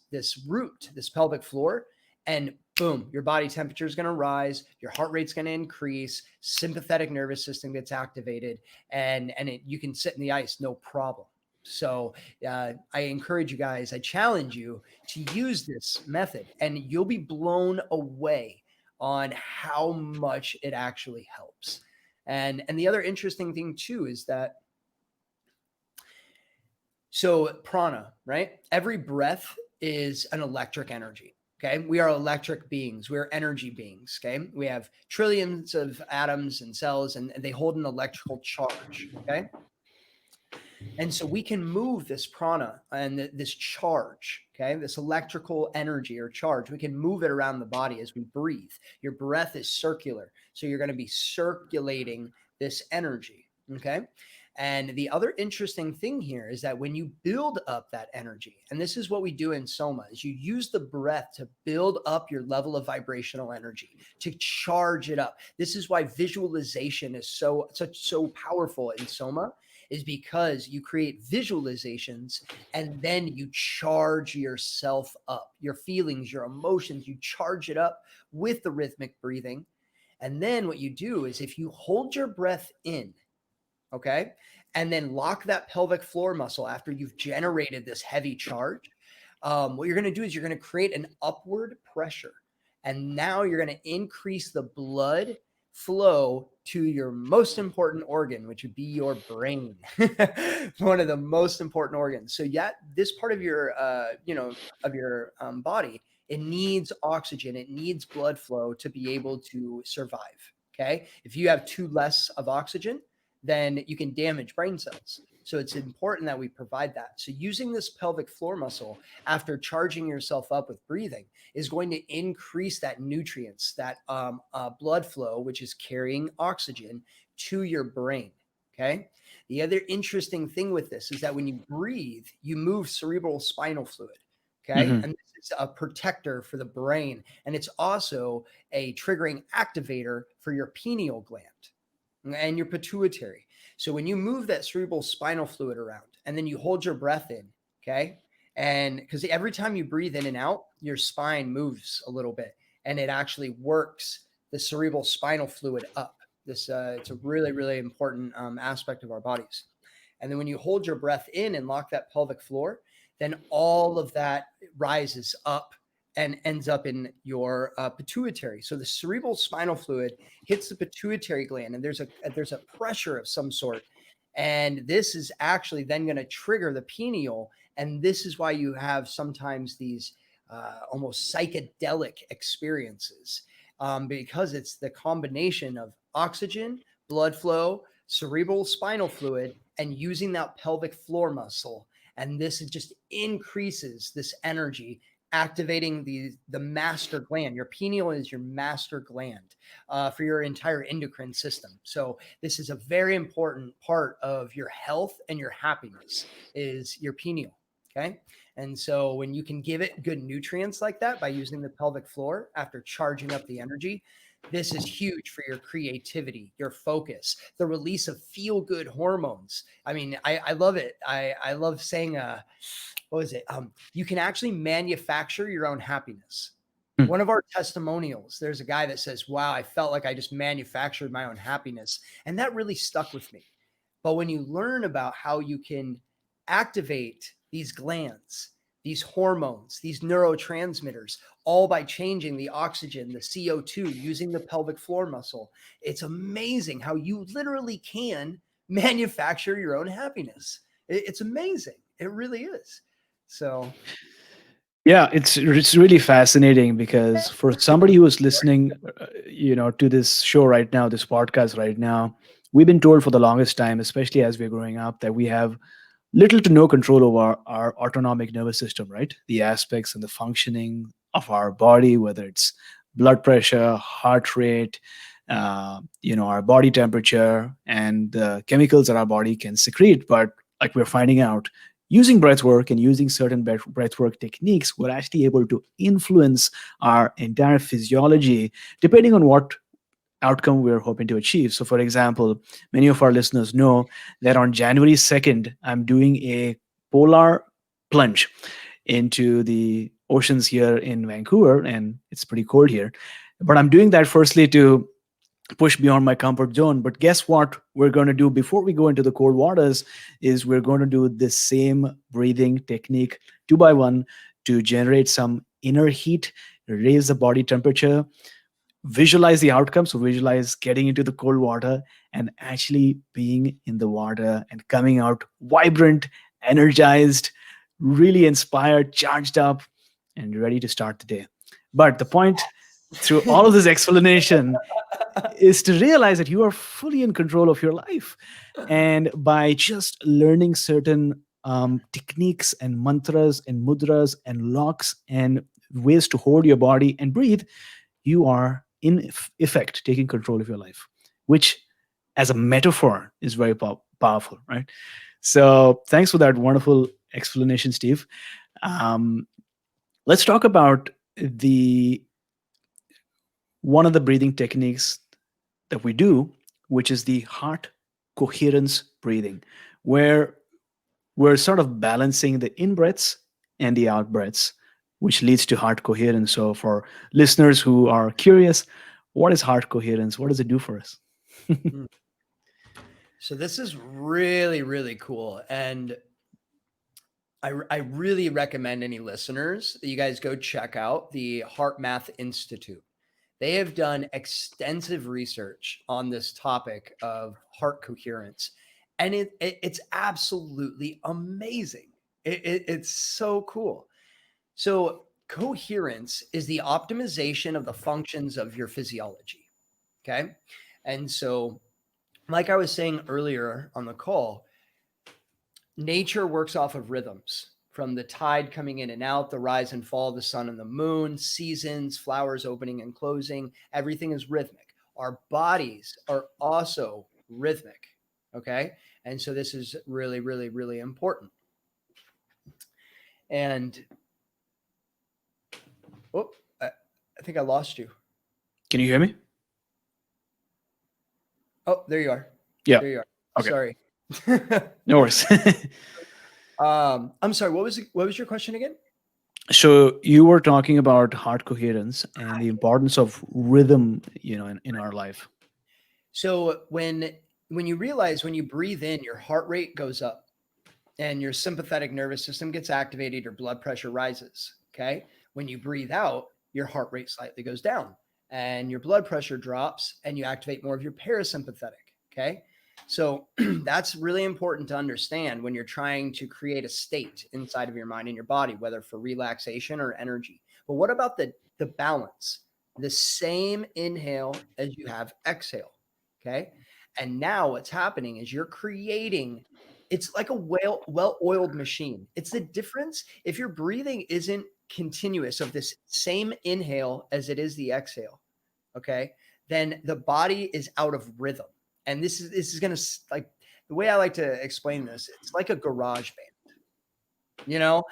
root, this pelvic floor, and boom, your body temperature is going to rise, your heart rate's going to increase, sympathetic nervous system gets activated, and you can sit in the ice, no problem. So I encourage you guys, I challenge you to use this method, and you'll be blown away on how much it actually helps. And the other interesting thing too is that, so prana, right? Every breath is an electric energy. Okay. We are electric beings. We're energy beings. Okay. We have trillions of atoms and cells, and they hold an electrical charge. Okay. And so we can move this prana and this charge, okay, this electrical energy or charge, we can move it around the body as we breathe. Your breath is circular. So you're going to be circulating this energy. Okay. And the other interesting thing here is that when you build up that energy, and this is what we do in SOMA, is you use the breath to build up your level of vibrational energy, to charge it up. This is why visualization is so powerful in SOMA, is because you create visualizations and then you charge yourself up, your feelings, your emotions, you charge it up with the rhythmic breathing. And then what you do is if you hold your breath in, okay, and then lock that pelvic floor muscle after you've generated this heavy charge, what you're going to do is you're going to create an upward pressure. And now you're going to increase the blood flow to your most important organ, which would be your brain. One of the most important organs. So yet this part of your, body, it needs oxygen. It needs blood flow to be able to survive. Okay. If you have too less of oxygen, then you can damage brain cells. So it's important that we provide that. So using this pelvic floor muscle after charging yourself up with breathing is going to increase that nutrients, that blood flow, which is carrying oxygen to your brain. Okay. The other interesting thing with this is that when you breathe, you move cerebral spinal fluid. Okay. And this is a protector for the brain. And it's also a triggering activator for your pineal gland and your pituitary. So when you move that cerebral spinal fluid around and then you hold your breath in, okay? And because every time you breathe in and out, your spine moves a little bit and it actually works the cerebral spinal fluid up. This it's a really, really important aspect of our bodies. And then when you hold your breath in and lock that pelvic floor, then all of that rises up and ends up in your pituitary. So the cerebral spinal fluid hits the pituitary gland, and there's a pressure of some sort. And this is actually then going to trigger the pineal. And this is why you have sometimes these almost psychedelic experiences, because it's the combination of oxygen, blood flow, cerebral spinal fluid, and using that pelvic floor muscle. And this just increases this energy, activating the master gland. Your pineal is your master gland for your entire endocrine system. So this is a very important part of your health and your happiness is your pineal. Okay. And so when you can give it good nutrients like that by using the pelvic floor after charging up the energy, this is huge for your creativity, your focus, the release of feel good hormones. I mean, I love it. I love saying, what is it? You can actually manufacture your own happiness. Hmm. One of our testimonials, there's a guy that says, wow, I felt like I just manufactured my own happiness. And that really stuck with me. But when you learn about how you can activate these glands, these hormones, these neurotransmitters, all by changing the oxygen, the CO2, using the pelvic floor muscle, it's amazing how you literally can manufacture your own happiness. It's amazing. It really is. So, Yeah, it's really fascinating because for somebody who is listening, to this show right now, this podcast right now, we've been told for the longest time, especially as we're growing up, that we have little to no control over our autonomic nervous system, right? The aspects and the functioning of our body, whether it's blood pressure, heart rate, our body temperature, and the chemicals that our body can secrete. But like we're finding out, using breath work and using certain breath work techniques, we're actually able to influence our entire physiology depending on what outcome we're hoping to achieve. So, for example, many of our listeners know that on January 2nd, I'm doing a polar plunge into the oceans here in Vancouver, and it's pretty cold here. But I'm doing that firstly to push beyond my comfort zone. But guess what we're going to do before we go into the cold waters is we're going to do the same breathing technique 2 by 1 to generate some inner heat, raise the body temperature, visualize the outcome. So visualize getting into the cold water and actually being in the water and coming out vibrant, energized, really inspired, charged up, and ready to start the day. But the point through all of this explanation is to realize that you are fully in control of your life. And by just learning certain techniques and mantras and mudras and locks and ways to hold your body and breathe, you are in effect taking control of your life, which as a metaphor is very powerful, right? So thanks for that wonderful explanation, Steve. um, let's talk about the one of the breathing techniques that we do, which is the heart coherence breathing, where we're sort of balancing the in breaths and the out breaths, which leads to heart coherence. So, for listeners who are curious, what is heart coherence? What does it do for us? so this is really, really cool. And I really recommend any listeners that you guys go check out the Heart Math Institute. They have done extensive research on this topic of heart coherence, and it's absolutely amazing. It's so cool. So coherence is the optimization of the functions of your physiology. Okay. And so, like I was saying earlier on the call, nature works off of rhythms, from the tide coming in and out, the rise and fall of the sun and the moon, seasons, flowers opening and closing. Everything is rhythmic. Our bodies are also rhythmic. Okay. And so this is really, really, really important. And oh, I think I lost you. Can you hear me? Oh, there you are. Yeah. There you are. Okay. Sorry. No worries. I'm sorry. What was your question again? So you were talking about heart coherence and the importance of rhythm, in our life. So when you realize when you breathe in, your heart rate goes up and your sympathetic nervous system gets activated, your blood pressure rises. Okay. When you breathe out, your heart rate slightly goes down and your blood pressure drops and you activate more of your parasympathetic. Okay. So that's really important to understand when you're trying to create a state inside of your mind and your body, whether for relaxation or energy. But what about the balance? The same inhale as you have exhale. Okay. And now what's happening is you're creating, it's like a well-oiled machine. It's the difference. If your breathing isn't continuous of this same inhale as it is the exhale, okay, then the body is out of rhythm. And this is going to, like, the way I like to explain this, it's like a garage band. you know,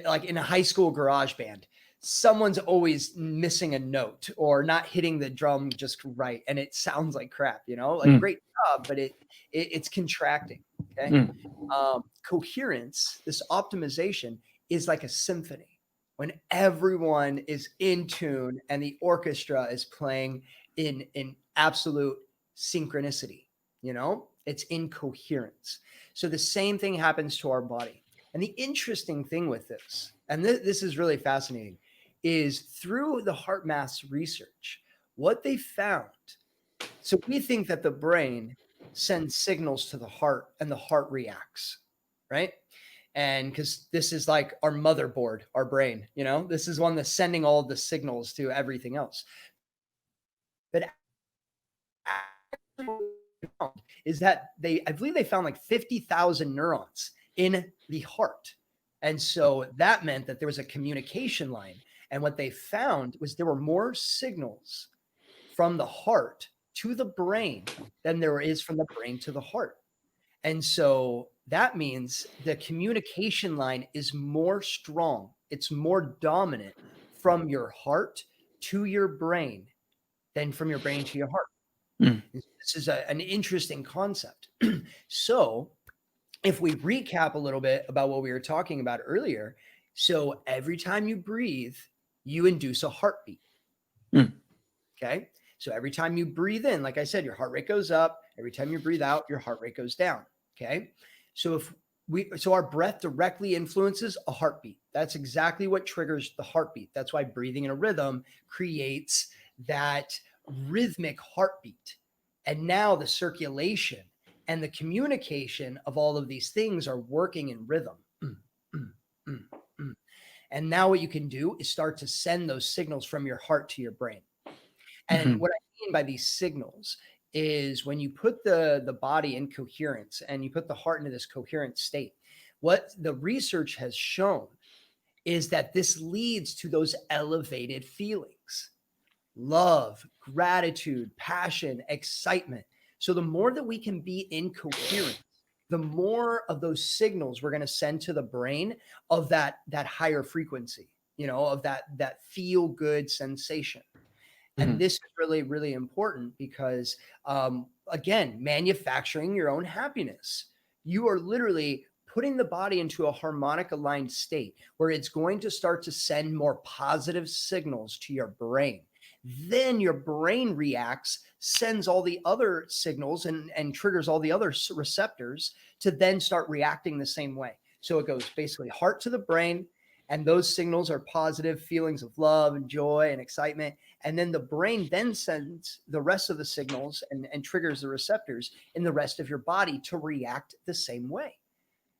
like in a high school garage band, someone's always missing a note or not hitting the drum just right, and it sounds like crap, you know, like Mm, great job, but it's contracting. Okay. mm, Coherence, this optimization is like a symphony when everyone is in tune and the orchestra is playing in absolute synchronicity. You know, it's in coherence. So the same thing happens to our body. And the interesting thing with this, and this is really fascinating, is through the heart mass research, what they found. So we think that the brain sends signals to the heart and the heart reacts, right? And because this is like our motherboard, our brain, you know, this is one that's sending all the signals to everything else. But is that I believe they found like 50,000 neurons in the heart. And so that meant that there was a communication line. And what they found was there were more signals from the heart to the brain than there is from the brain to the heart. And so that means the communication line is more strong, it's more dominant from your heart to your brain than from your brain to your heart. mm, This is an interesting concept. So, if we recap a little bit about what we were talking about earlier, so every time you breathe, you induce a heartbeat. mm. Okay. So every time you breathe in, like I said, your heart rate goes up. Every time you breathe out, your heart rate goes down. Okay. So so our breath directly influences a heartbeat. That's exactly what triggers the heartbeat. That's why breathing in a rhythm creates that rhythmic heartbeat. And now the circulation and the communication of all of these things are working in rhythm. And now what you can do is start to send those signals from your heart to your brain. And Mhm. what I mean by these signals is when you put the body in coherence and you put the heart into this coherent state, what the research has shown is that this leads to those elevated feelings: love, gratitude, passion, excitement. So the more that we can be in coherence, the more of those signals we're going to send to the brain of that higher frequency, you know, of that feel good sensation. And Mhm. this is really, really important because, again, manufacturing your own happiness. You are literally putting the body into a harmonic aligned state where it's going to start to send more positive signals to your brain. Then your brain reacts, sends all the other signals and triggers all the other receptors to then start reacting the same way. So it goes basically heart to the brain, and those signals are positive feelings of love and joy and excitement. And then the brain then sends the rest of the signals and triggers the receptors in the rest of your body to react the same way.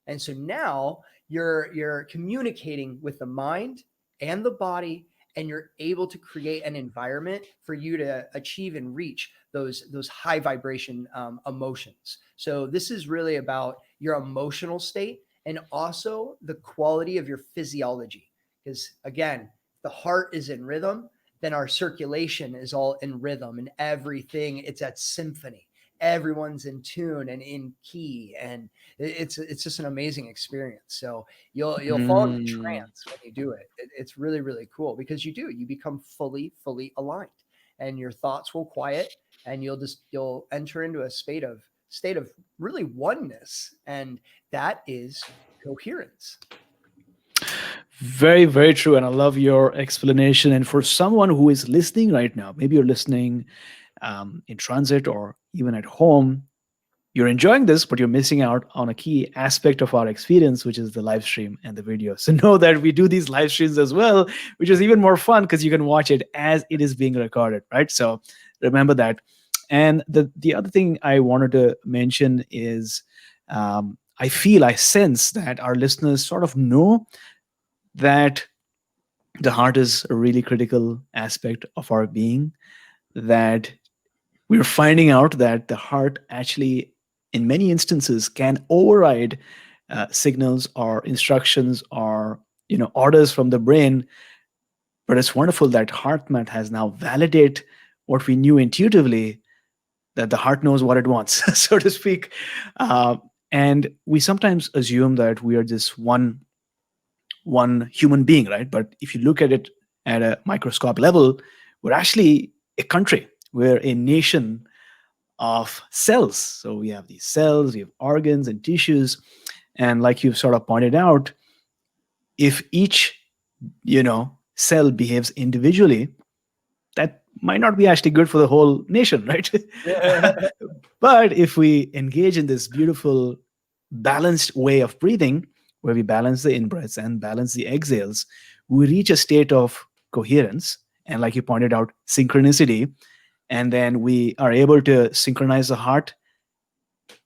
And so now you're communicating with the mind and the body, and you're able to create an environment for you to achieve and reach those high vibration emotions. So this is really about your emotional state and also the quality of your physiology. Because again, the heart is in rhythm, then our circulation is all in rhythm, and everything, it's at symphony. Everyone's in tune and in key, and it's just an amazing experience. So you'll fall into Mm. trance when you do it. It's really, really cool because you become fully aligned, and your thoughts will quiet, and you'll enter into a state of really oneness, and that is coherence. Very, very true. And I love your explanation. And for someone who is listening right now, maybe you're listening in transit or even at home, you're enjoying this, but you're missing out on a key aspect of our experience, which is the live stream and the video. So know that we do these live streams as well, which is even more fun because you can watch it as it is being recorded, right? So remember that. And the other thing I wanted to mention is I sense that our listeners sort of know that the heart is a really critical aspect of our being, that we're finding out that the heart actually in many instances can override signals or instructions or orders from the brain. But it's wonderful that HeartMath has now validated what we knew intuitively, that the heart knows what it wants, so to speak. uh, and we sometimes assume that we are just one one human being, right? But if you look at it at a microscope level, we're actually a country. We're a nation of cells. So we have these cells, we have organs and tissues. And like you've sort of pointed out, if each, cell behaves individually, that might not be actually good for the whole nation, right? But if we engage in this beautiful, balanced way of breathing, where we balance the in breaths and balance the exhales, we reach a state of coherence. And like you pointed out, synchronicity. And then we are able to synchronize the heart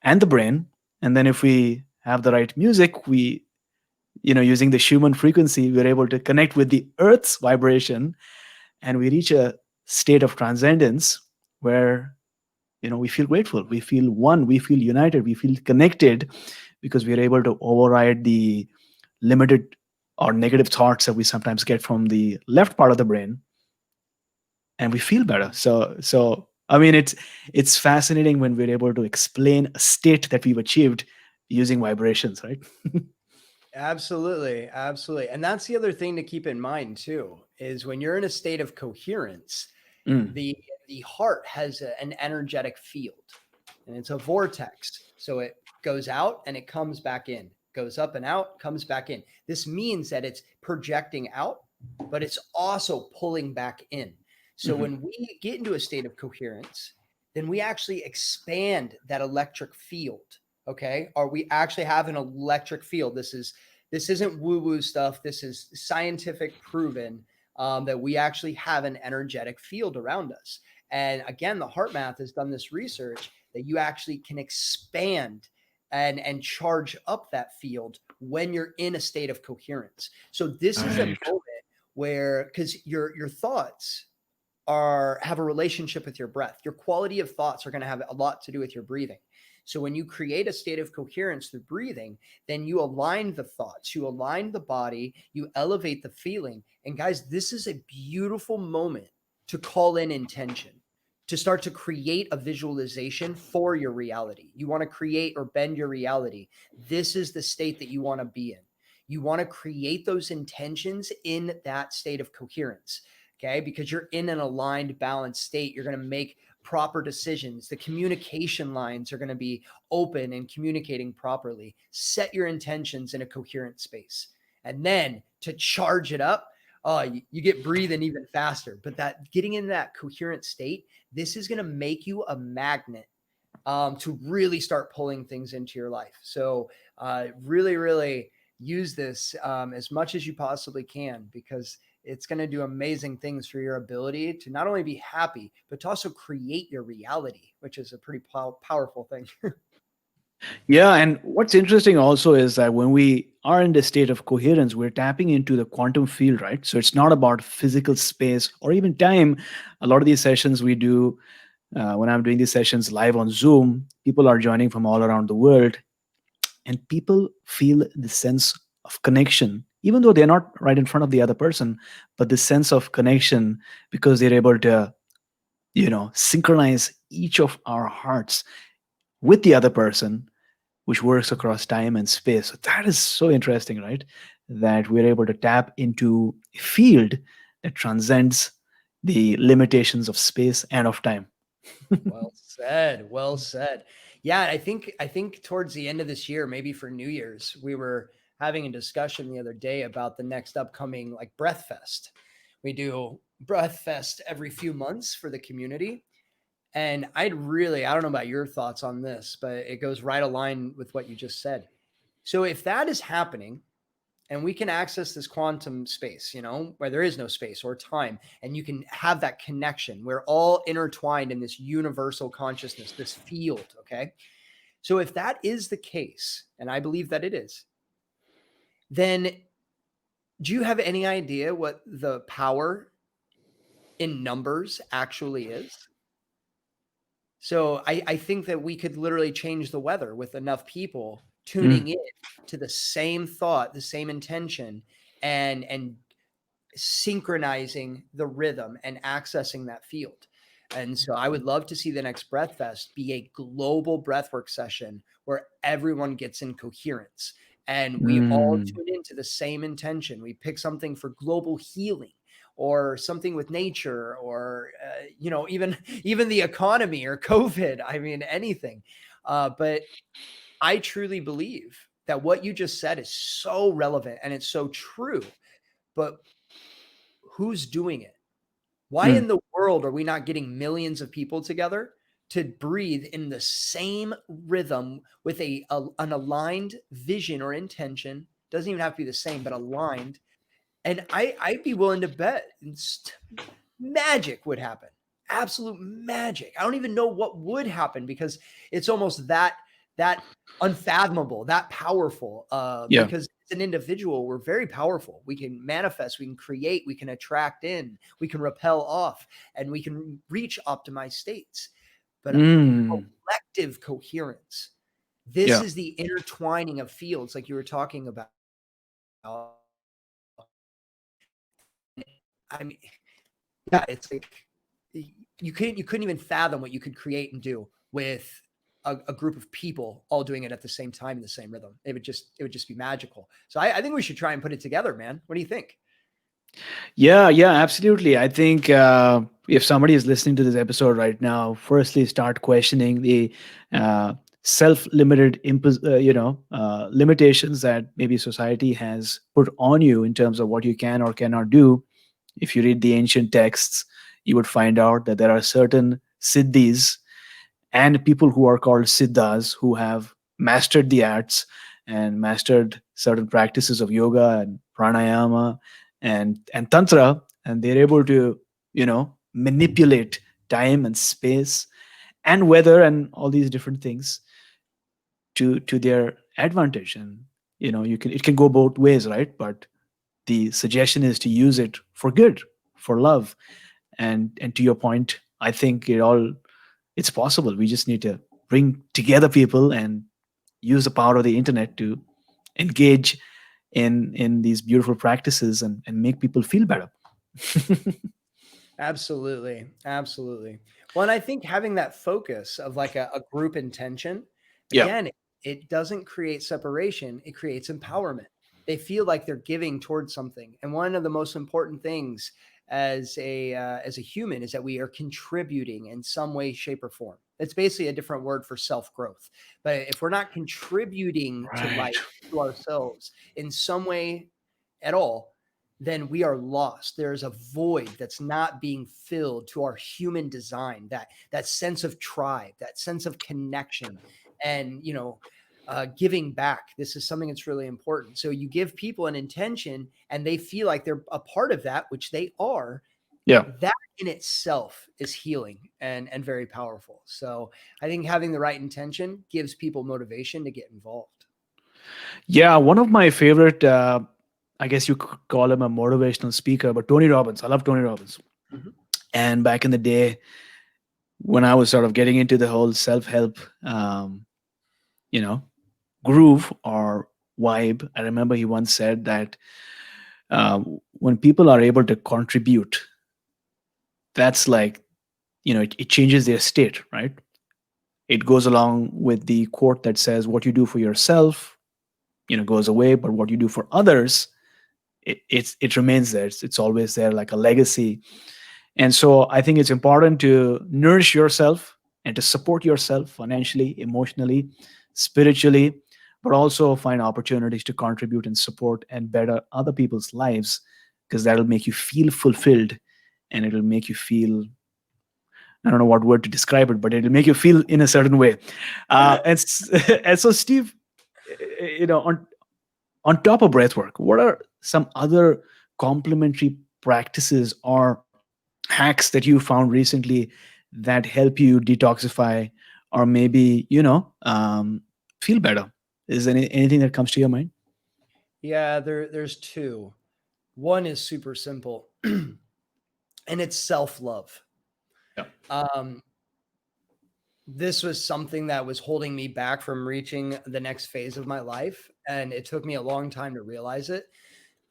and the brain. And then if we have the right music, using the Schumann frequency, we're able to connect with the earth's vibration, and we reach a state of transcendence where we feel grateful, we feel one, we feel united, we feel connected, because we are able to override the limited or negative thoughts that we sometimes get from the left part of the brain, and we feel better. So I mean, it's fascinating when we're able to explain a state that we've achieved using vibrations, right? Absolutely, absolutely. And that's the other thing to keep in mind too, is when you're in a state of coherence, Mm. the heart has an energetic field, and it's a vortex. So it goes out and it comes back in, goes up and out, comes back in. This means that it's projecting out, but it's also pulling back in. So Mhm. when we get into a state of coherence, then we actually expand that electric field. Okay. Or we actually have an electric field. This isn't woo-woo stuff. This is scientific proven, that we actually have an energetic field around us. And again, the heart math has done this research that you actually can expand and charge up that field when you're in a state of coherence. So this is a Right. moment where, because your thoughts have a relationship with your breath. Your quality of thoughts are going to have a lot to do with your breathing. So when you create a state of coherence through breathing, then you align the thoughts, you align the body, you elevate the feeling. And guys, this is a beautiful moment to call in intention, to start to create a visualization for your reality. You want to create or bend your reality. This is the state that you want to be in. You want to create those intentions in that state of coherence. Okay, because you're in an aligned, balanced state. You're going to make proper decisions. The communication lines are going to be open and communicating properly. Set your intentions in a coherent space. And then to charge it up, you get breathing even faster. But that getting into that coherent state, this is going to make you a magnet, to really start pulling things into your life. So really, really use this, as much as you possibly can, because it's going to do amazing things for your ability to not only be happy, but to also create your reality, which is a pretty powerful thing. Yeah, and what's interesting also is that when we are in the state of coherence, we're tapping into the quantum field, right? So it's not about physical space or even time. A lot of these sessions we do, when I'm doing these sessions live on Zoom, people are joining from all around the world, and people feel the sense of connection, even though they're not right in front of the other person, but the sense of connection, because they're able to, synchronize each of our hearts with the other person, which works across time and space. So that is so interesting, right? That we're able to tap into a field that transcends the limitations of space and of time. Well said. Well said. Yeah, I think towards the end of this year, maybe for New Year's, we were having a discussion the other day about the next upcoming like Breath Fest. We do Breath Fest every few months for the community. And I don't know about your thoughts on this, but it goes right aligned with what you just said. So if that is happening, and we can access this quantum space, where there is no space or time, and you can have that connection. We're all intertwined in this universal consciousness, this field. Okay. So if that is the case, and I believe that it is, then do you have any idea what the power in numbers actually is? So I think that we could literally change the weather with enough people Mm. tuning in to the same thought, the same intention, and synchronizing the rhythm and accessing that field. And so I would love to see the next Breath Fest be a global breathwork session where everyone gets in coherence. and we all Mm. tune into the same intention. We pick something for global healing, or something with nature, or even the economy or COVID. I mean, anything. But I truly believe that what you just said is so relevant and it's so true. But who's doing it? Why Mm. in the world are we not getting millions of people together to breathe in the same rhythm with an aligned vision or intention? Doesn't even have to be the same, but aligned. And I'd be willing to bet magic would happen. Absolute magic. I don't even know what would happen, because it's almost that unfathomable, that powerful. Yeah. Because as an individual, we're very powerful. We can manifest, we can create, we can attract in, we can repel off, and we can reach optimized states. But Mm. collective coherence, this Yeah. is the intertwining of fields, like you were talking about. I mean, yeah, it's like you couldn't even fathom what you could create and do with a group of people all doing it at the same time in the same rhythm. It would just be magical. So I think we should try and put it together, man. What do you think? Yeah, yeah, absolutely. I think if somebody is listening to this episode right now, firstly start questioning the uh, self-limited, limitations that maybe society has put on you in terms of what you can or cannot do. If you read the ancient texts, you would find out that there are certain siddhis and people who are called siddhas who have mastered the arts and mastered certain practices of yoga and pranayama and tantra, and they're able to manipulate time and space and weather and all these different things to their advantage. And it can go both ways, right? But the suggestion is to use it for good, for love. And to your point, I think it's possible. We just need to bring together people and use the power of the internet to engage in these beautiful practices and make people feel better. Absolutely. Absolutely. Well, and I think having that focus of like a group intention, Yeah. again, it doesn't create separation, it creates empowerment. They feel like they're giving towards something. And one of the most important things as a human is that we are contributing in some way, shape, or form. It's basically a different word for self growth. But if we're not contributing to life, Right. to ourselves in some way at all, then we are lost. There's a void that's not being filled to our human design, that sense of tribe, that sense of connection, and giving back. This is something that's really important. So you give people an intention, and they feel like they're a part of that, which they are. Yeah. That in itself is healing and very powerful. So I think having the right intention gives people motivation to get involved. Yeah. One of my favorite, I guess you could call him a motivational speaker, but Tony Robbins. I love Tony Robbins. Mhm. And back in the day, when I was sort of getting into the whole self-help, you know, groove or vibe, I remember he once said that uh, when people are able to contribute, that's like, it changes their state, right? It goes along with the quote that says, what you do for yourself, goes away, but what you do for others, it remains there. It's always there, like a legacy. And so I think it's important to nourish yourself and to support yourself financially, emotionally, spiritually, but also find opportunities to contribute and support and better other people's lives, because that'll make you feel fulfilled, and it'll make you feel, I don't know what word to describe it, but it'll make you feel in a certain way. And so, Steve, on top of breathwork, what are some other complementary practices or hacks that you found recently that help you detoxify or maybe feel better? Is there anything that comes to your mind? Yeah, there's two. One is super simple, and it's self love. Yeah. Um, this was something that was holding me back from reaching the next phase of my life, and it took me a long time to realize it.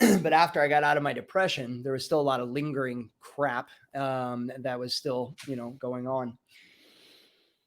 But after I got out of my depression, there was still a lot of lingering crap that was still, going on.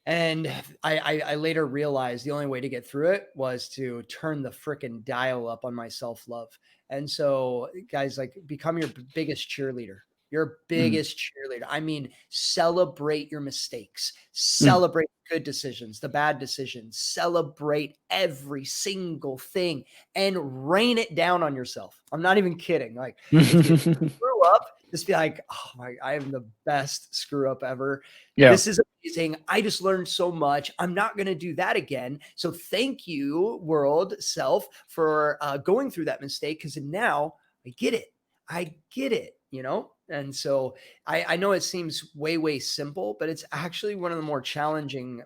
And I later realized the only way to get through it was to turn the frickin' dial up on my self-love. And so, guys, like, become your biggest cheerleader. Your Mm, biggest cheerleader. I mean, celebrate your mistakes, mm. celebrate the good decisions, the bad decisions, celebrate every single thing and rain it down on yourself. I'm not even kidding. Like, if you screw up, just be like, oh my, I am the best screw up ever. Yeah. This is amazing. I just learned so much. I'm not going to do that again. So thank you, world self, for going through that mistake, because now I get it. I get it, you know? And so I know it seems way, way simple, but it's actually one of the more challenging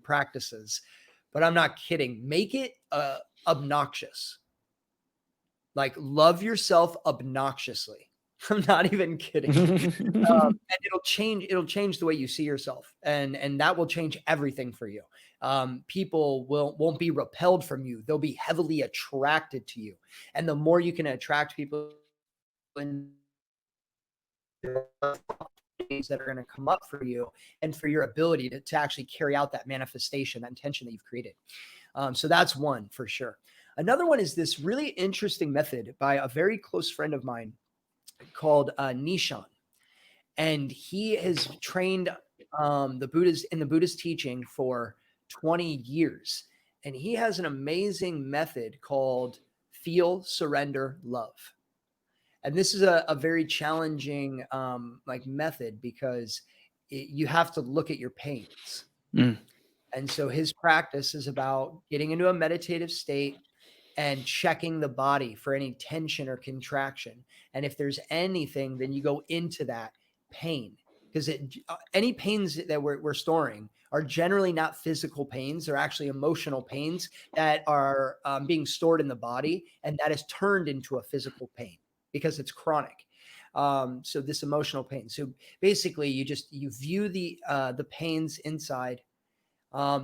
practices. But I'm not kidding. Make it obnoxious. Like, love yourself obnoxiously. I'm not even kidding. And it'll change the way you see yourself, and that will change everything for you. People won't be repelled from you. They'll be heavily attracted to you. And the more you can attract people into things that are going to come up for you, and for your ability to actually carry out that manifestation, that intention that you've created. So that's one for sure. Another one is this really interesting method by a very close friend of mine called Nishan, and he has trained the Buddhas in the Buddhist teaching for 20 years, and he has an amazing method called Feel, Surrender, Love. And this is a very challenging like method, because you have to look at your pains. Mm, And so his practice is about getting into a meditative state and checking the body for any tension or contraction. And if there's anything, then you go into that pain, because any pains that we're storing are generally not physical pains. They're actually emotional pains that are being stored in the body, and that is turned into a physical pain because it's chronic. So this emotional pain. So basically, you view the pains inside.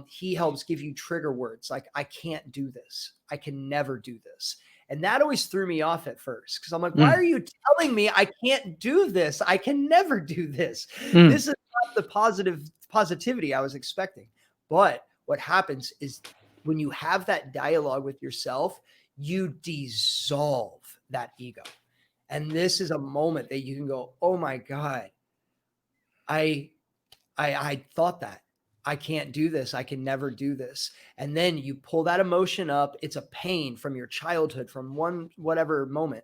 He helps give you trigger words like, I can't do this. I can never do this. And that always threw me off at first, because I'm like, why mm, are you telling me I can't do this? I can never do this. mm, This is not the positivity I was expecting. But what happens is, when you have that dialogue with yourself, you dissolve that ego. And this is a moment that you can go, oh my God, I I thought that. I can't do this. I can never do this. And then you pull that emotion up. It's a pain from your childhood, from one whatever moment.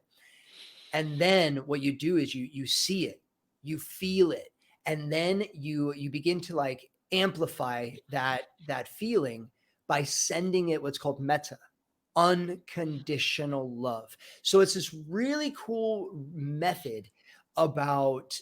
And then what you do is you see it, you feel it, and then you begin to like amplify that feeling by sending it what's called metta, unconditional love. So it's this really cool method about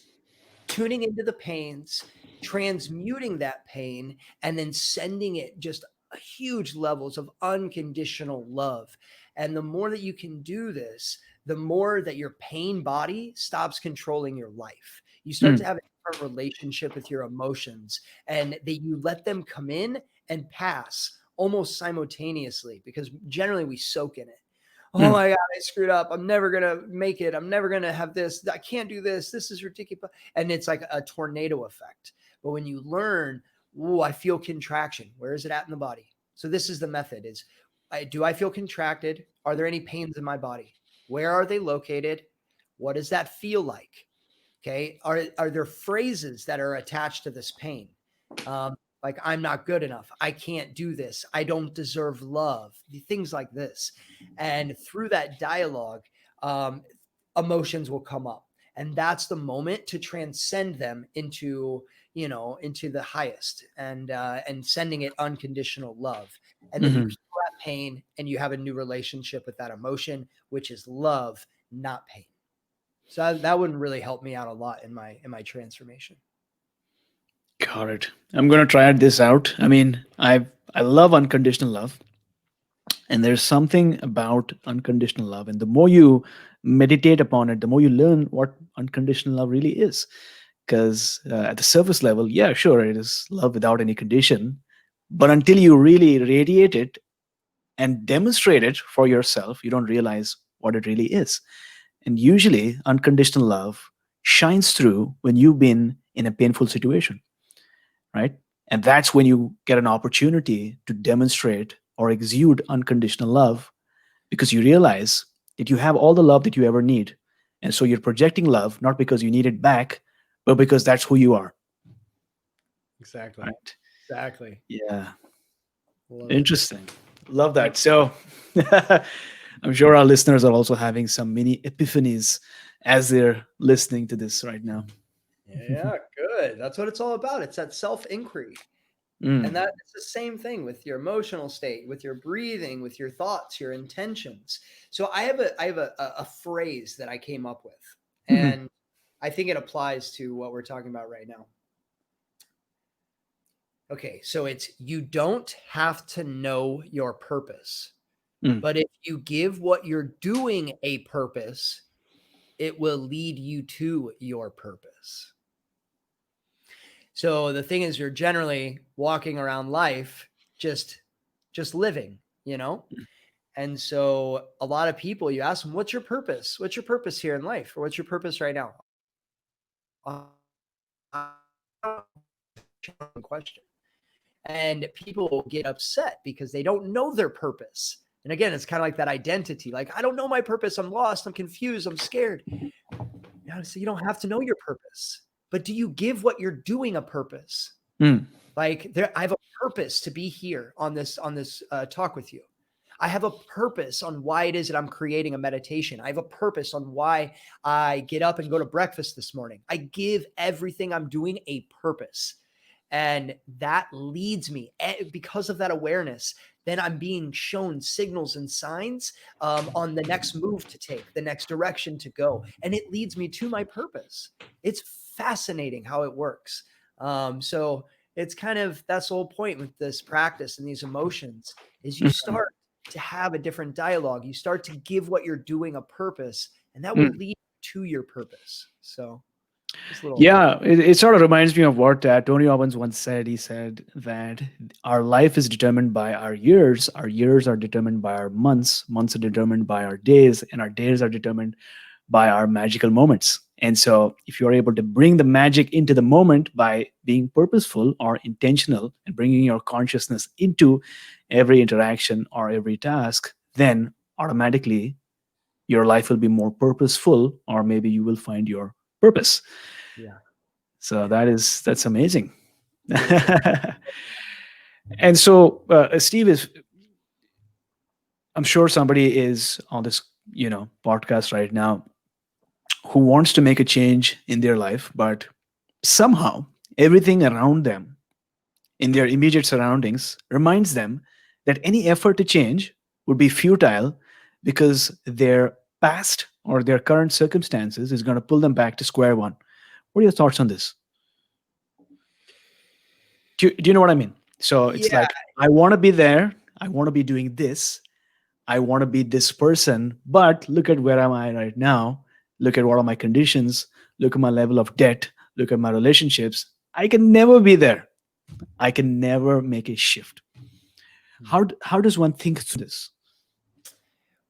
tuning into the pains, transmuting that pain, and then sending it just huge levels of unconditional love. And the more that you can do this, the more that your pain body stops controlling your life. You start to mm, have a different relationship with your emotions, and that you let them come in and pass almost simultaneously, because generally we soak in it. Oh mm. my God, I screwed up. I'm never going to make it. I'm never going to have this. I can't do this. This is ridiculous. And it's like a tornado effect. But when you learn, oh, I feel contraction. Where is it at in the body? So this is the method is, do I feel contracted? Are there any pains in my body? Where are they located? What does that feel like? Okay. Are there phrases that are attached to this pain? Like, I'm not good enough. I can't do this. I don't deserve love. Things like this. And through that dialogue, um, emotions will come up. And that's the moment to transcend them into, into the highest, and sending it unconditional love. And then you Mhm. heal that pain, and you have a new relationship with that emotion, which is love, not pain. So that wouldn't really help me out a lot in my transformation. Got it. I'm gonna try this out. I mean, I love unconditional love, and there's something about unconditional love, and the more you meditate upon it, the more you learn what unconditional love really is. Because at the surface level, yeah, sure, it is love without any condition, but until you really radiate it and demonstrate it for yourself, you don't realize what it really is. And usually, unconditional love shines through when you've been in a painful situation, right? And that's when you get an opportunity to demonstrate or exude unconditional love, because you realize that you have all the love that you ever need. And so you're projecting love, not because you need it back, but because that's who you are. Exactly. Right. Exactly. Yeah. Love it. Interesting. Love that. So I'm sure our listeners are also having some mini epiphanies as they're listening to this right now. Yeah, good. That's what it's all about. It's that self-inquiry. And Mm. that it's the same thing with your emotional state, with your breathing, with your thoughts, your intentions. So I have a phrase that I came up with, Mhm. and I think it applies to what we're talking about right now. Okay, so it's you don't have to know your purpose, Mm. but if you give what you're doing a purpose, it will lead you to your purpose. So the thing is, you're generally walking around life just just living, you know? And so a lot of people, you ask them, what's your purpose? What's your purpose here in life? Or what's your purpose right now? Question. And people will get upset because they don't know their purpose. And again, it's kind of like that identity. Like, I don't know my purpose. I'm lost. I'm confused. I'm scared. So you don't have to know your purpose. But do you give what you're doing a purpose? Mm. Like there, I have a purpose to be here on this talk with you. I have a purpose on why it is that I'm creating a meditation. I have a purpose on why I get up and go to breakfast this morning. I give everything I'm doing a purpose. And that leads me because of that awareness. Then I'm being shown signals and signs on the next move to take, the next direction to go. And it leads me to my purpose. It's fascinating how it works. So it's kind of that's the whole point with this practice and these emotions is you Mhm. start to have a different dialogue. You start to give what you're doing a purpose, and that will Mm. lead to your purpose. So just a little. Yeah, it sort of reminds me of what Tony Robbins once said. He said that our life is determined by our years are determined by our months, months are determined by our days, and our days are determined by our magical moments. And so, if you're able to bring the magic into the moment by being purposeful or intentional and bringing your consciousness into every interaction or every task, then automatically your life will be more purposeful, or maybe you will find your purpose. Yeah. So Yeah. that's amazing. Beautiful. And so, Steve, is I'm sure somebody is on this podcast right now who wants to make a change in their life, but somehow everything around them in their immediate surroundings reminds them that any effort to change would be futile because their past or their current circumstances is going to pull them back to square one. What are your thoughts on this? Do you know what I mean? So it's Yeah. like, I want to be there. I want to be doing this. I want to be this person. But look at where am I right now. Look at what are my conditions. Look at my level of debt. Look at my relationships. I can never be there. I can never make a shift. How does one think through this?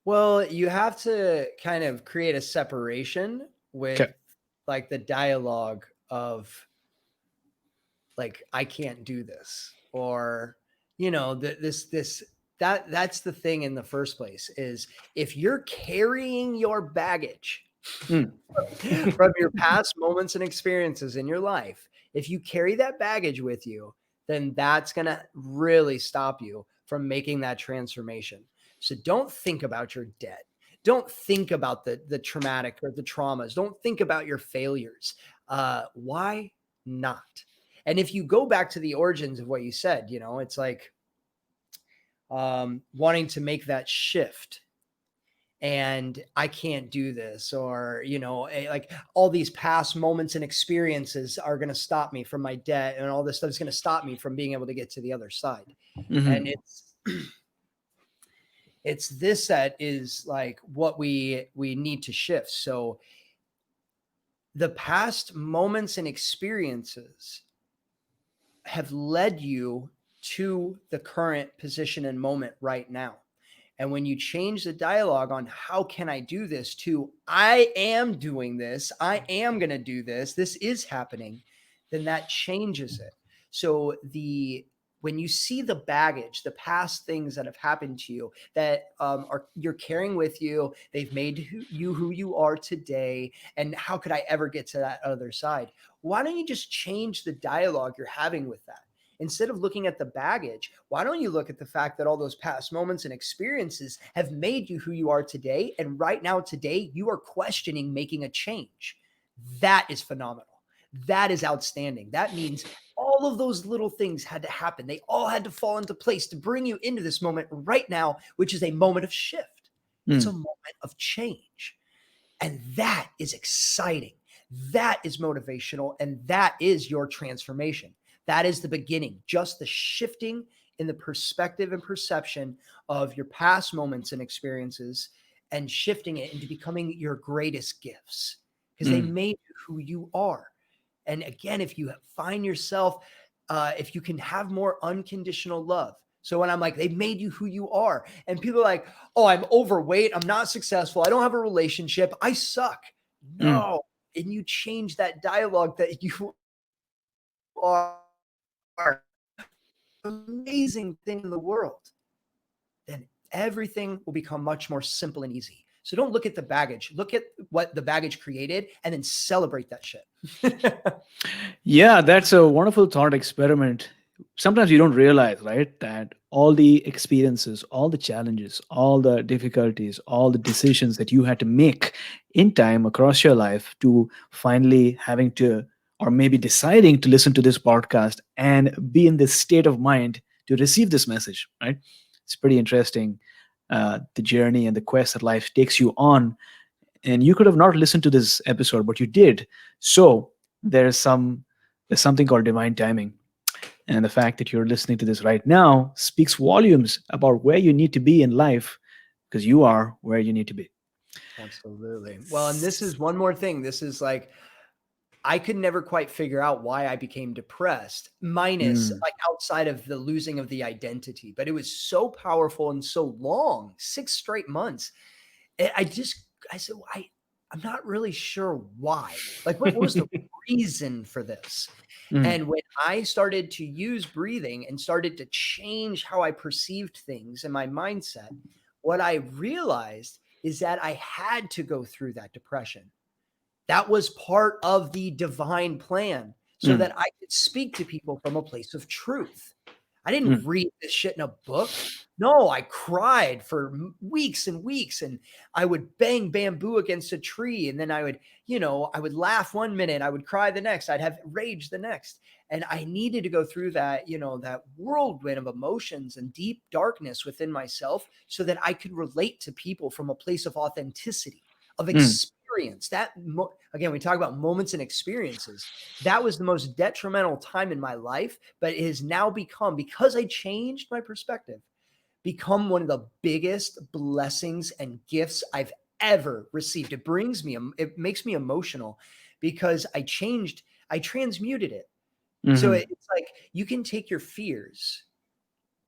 Well, you have to kind of create a separation with Okay. like the dialogue of like I can't do this or this that's the thing in the first place is if you're carrying your baggage Mm. from your past moments and experiences in your life, if you carry that baggage with you, then that's going to really stop you from making that transformation. So don't think about your debt. Don't think about the traumatic or the traumas. Don't think about your failures. Why not? And if you go back to the origins of what you said, it's like wanting to make that shift and I can't do this, or, like all these past moments and experiences are going to stop me from my debt and all this stuff is going to stop me from being able to get to the other side. And Mhm. it's this that is like what we need to shift. So the past moments and experiences have led you to the current position and moment right now. And when you change the dialogue on how can I do this to I am doing this, I am going to do this, this is happening, then that changes it. So when you see the baggage, the past things that have happened to you that you're carrying with you, they've made you who you are today. And how could I ever get to that other side? Why don't you just change the dialogue you're having with that? Instead of looking at the baggage, why don't you look at the fact that all those past moments and experiences have made you who you are today? And right now, today, you are questioning making a change. That is phenomenal. That is outstanding. That means all of those little things had to happen. They all had to fall into place to bring you into this moment right now, which is a moment of shift. It's a moment of change. And that is exciting. That is motivational. And that is your transformation. That is the beginning, just the shifting in the perspective and perception of your past moments and experiences and shifting it into becoming your greatest gifts because they made you who you are. And again, if you find yourself, if you can have more unconditional love. So when I'm like, they made you who you are. And people are like, oh, I'm overweight. I'm not successful. I don't have a relationship. I suck. No. And you change that dialogue that you are amazing thing in the world, then everything will become much more simple and easy. So don't look at the baggage. Look at what the baggage created and then celebrate that shit. Yeah, that's a wonderful thought experiment. Sometimes you don't realize, right, that all the experiences, all the challenges, all the difficulties, all the decisions that you had to make in time across your life to finally having to, or maybe deciding to listen to this podcast and be in this state of mind to receive this message, right? It's pretty interesting, the journey and the quest that life takes you on. And you could have not listened to this episode, but you did. So there's something called divine timing. And the fact that you're listening to this right now speaks volumes about where you need to be in life because you are where you need to be. Absolutely. Well, and this is one more thing. This is like, I could never quite figure out why I became depressed, minus like outside of the losing of the identity. But it was so powerful and so long, 6 straight months. I said, well, I'm not really sure why. Like, what was the reason for this? And when I started to use breathing and started to change how I perceived things and my mindset, what I realized is that I had to go through that depression. That was part of the divine plan so that I could speak to people from a place of truth. I didn't read this shit in a book. No, I cried for weeks and weeks, and I would bang bamboo against a tree. And then I would laugh one minute, I would cry the next, I'd have rage the next. And I needed to go through that, that whirlwind of emotions and deep darkness within myself so that I could relate to people from a place of authenticity, of experience. Again, we talk about moments and experiences. That was the most detrimental time in my life, but it has now become, because I changed my perspective, become one of the biggest blessings and gifts I've ever received. It makes me emotional because I transmuted it. So it's like you can take your fears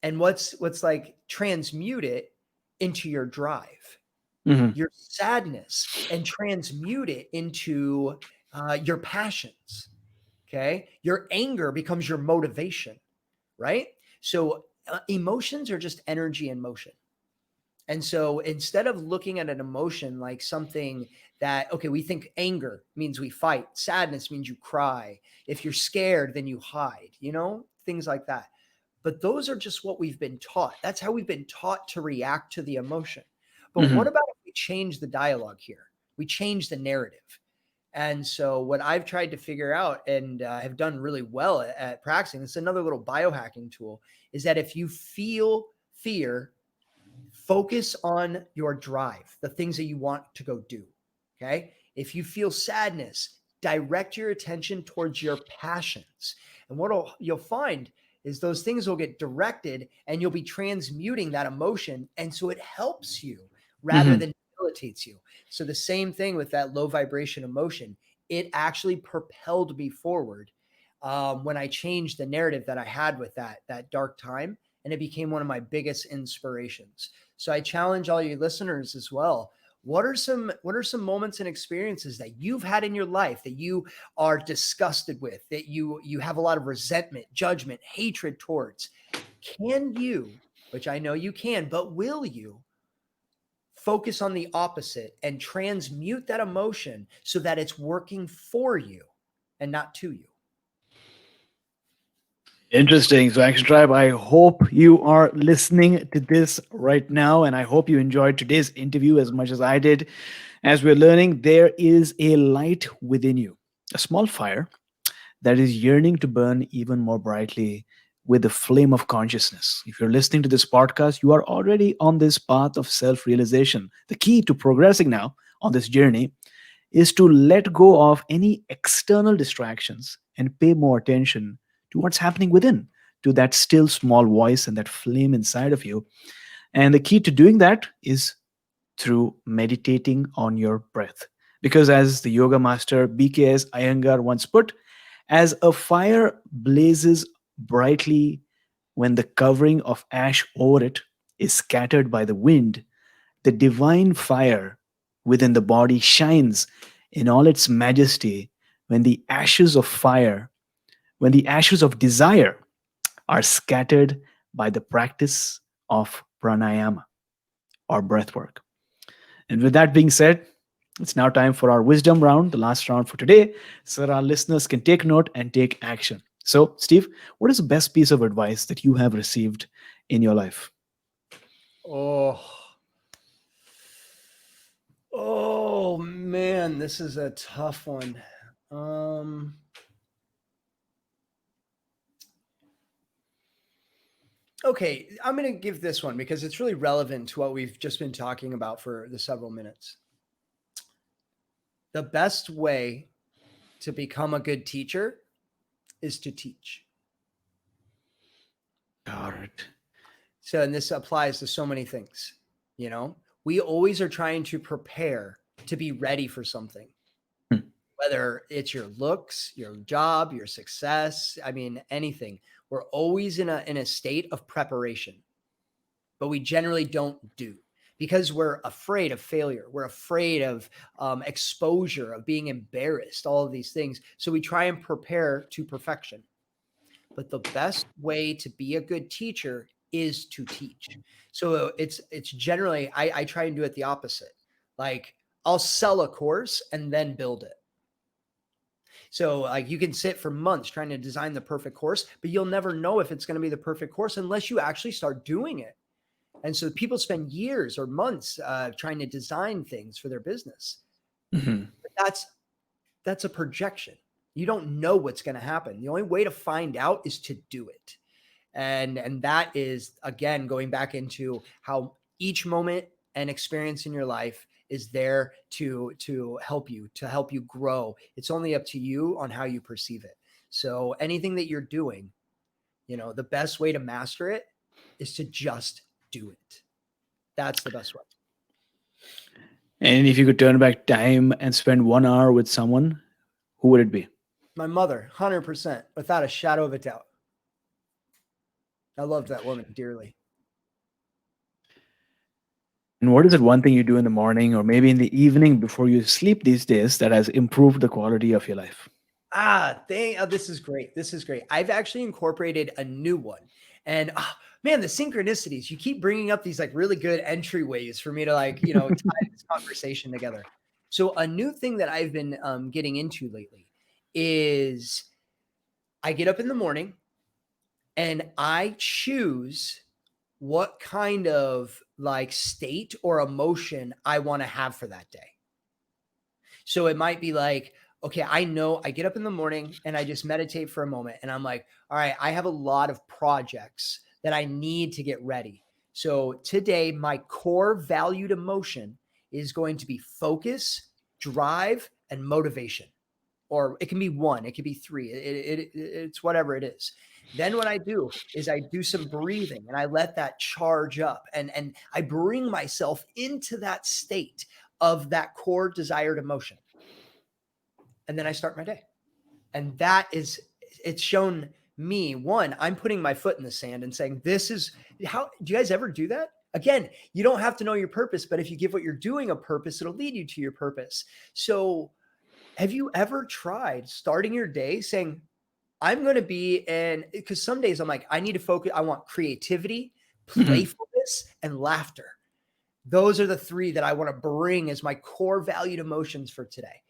and what's like transmute it into your drive, your sadness, and transmute it into your passions. Okay. Your anger becomes your motivation, right? So emotions are just energy in motion. And so instead of looking at an emotion like something that, okay, we think anger means we fight, sadness means you cry. If you're scared, then you hide, things like that. But those are just what we've been taught. That's how we've been taught to react to the emotion. But what about if we change the dialogue here? We change the narrative. And so what I've tried to figure out and have done really well at practicing, it's another little biohacking tool, is that if you feel fear, focus on your drive, the things that you want to go do. Okay. If you feel sadness, direct your attention towards your passions. And what you'll find is those things will get directed and you'll be transmuting that emotion. And so it helps you rather than debilitates you. So the same thing with that low vibration emotion, it actually propelled me forward when I changed the narrative that I had with that dark time. And it became one of my biggest inspirations. So I challenge all you listeners as well. What are some moments and experiences that you've had in your life that you are disgusted with, that you have a lot of resentment, judgment, hatred towards? Can you, which I know you can, but will you focus on the opposite and transmute that emotion so that it's working for you and not to you? Interesting. So, Action Tribe, I hope you are listening to this right now, and I hope you enjoyed today's interview as much as I did. As we're learning, there is a light within you, a small fire that is yearning to burn even more brightly with the flame of consciousness. If you're listening to this podcast, you are already on this path of self realization. The key to progressing now on this journey is to let go of any external distractions and pay more attention to what's happening within, to that still small voice and that flame inside of you. And the key to doing that is through meditating on your breath. Because as the yoga master BKS Iyengar once put, as a fire blazes brightly when the covering of ash over it is scattered by the wind, the divine fire within the body shines in all its majesty when the ashes of fire, when the ashes of desire are scattered by the practice of pranayama or breathwork. And with that being said, it's now time for our wisdom round, the last round for today, so that our listeners can take note and take action. So, Steve, what is the best piece of advice that you have received in your life? Oh, oh man, this is a tough one. Okay, I'm going to give this one because it's really relevant to what we've just been talking about for the several minutes. The best way to become a good teacher is to teach. Got it. So, and this applies to so many things. You know, we always are trying to prepare to be ready for something, Hmm. whether it's your looks, your job, your success. I mean, anything. We're always in a state of preparation, but we generally don't do because we're afraid of failure. We're afraid of exposure, of being embarrassed, all of these things. So we try and prepare to perfection. But the best way to be a good teacher is to teach. So it's generally I try and do it the opposite. Like I'll sell a course and then build it. So like you can sit for months trying to design the perfect course, but you'll never know if it's going to be the perfect course unless you actually start doing it. And so people spend years or months trying to design things for their business. Mhm. But that's a projection. You don't know what's going to happen. The only way to find out is to do it. And that is again going back into how each moment and experience in your life is there to help you grow. It's only up to you on how you perceive it. So anything that you're doing, you know, the best way to master it is to just do it. That's the best way. And if you could turn back time and spend 1 hour with someone, who would it be? My mother, 100%, without a shadow of a doubt. I loved that woman dearly. And what is it one thing you do in the morning or maybe in the evening before you sleep these days that has improved the quality of your life? This is great. This is great. I've actually incorporated a new one. And man, the synchronicities, you keep bringing up these like really good entryways for me to like, you know, tie this conversation together. So a new thing that I've been getting into lately is I get up in the morning and I choose what kind of like state or emotion I want to have for that day. So it might be like, okay, I know I get up in the morning and I just meditate for a moment and I'm like, all right, I have a lot of projects that I need to get ready. So today, my core valued emotion is going to be focus, drive, and motivation. Or it can be one, it could be three. It's whatever it is. Then what I do is I do some breathing and I let that charge up and I bring myself into that state of that core desired emotion. And then I start my day. And that is, it's shown me one, I'm putting my foot in the sand and saying, this is how, do you guys ever do that? Again, you don't have to know your purpose, but if you give what you're doing a purpose, it'll lead you to your purpose. So have you ever tried starting your day saying, I'm going to be in, because some days I'm like, I need to focus. I want creativity, Mhm. playfulness, and laughter. Those are the three that I want to bring as my core valued emotions for today.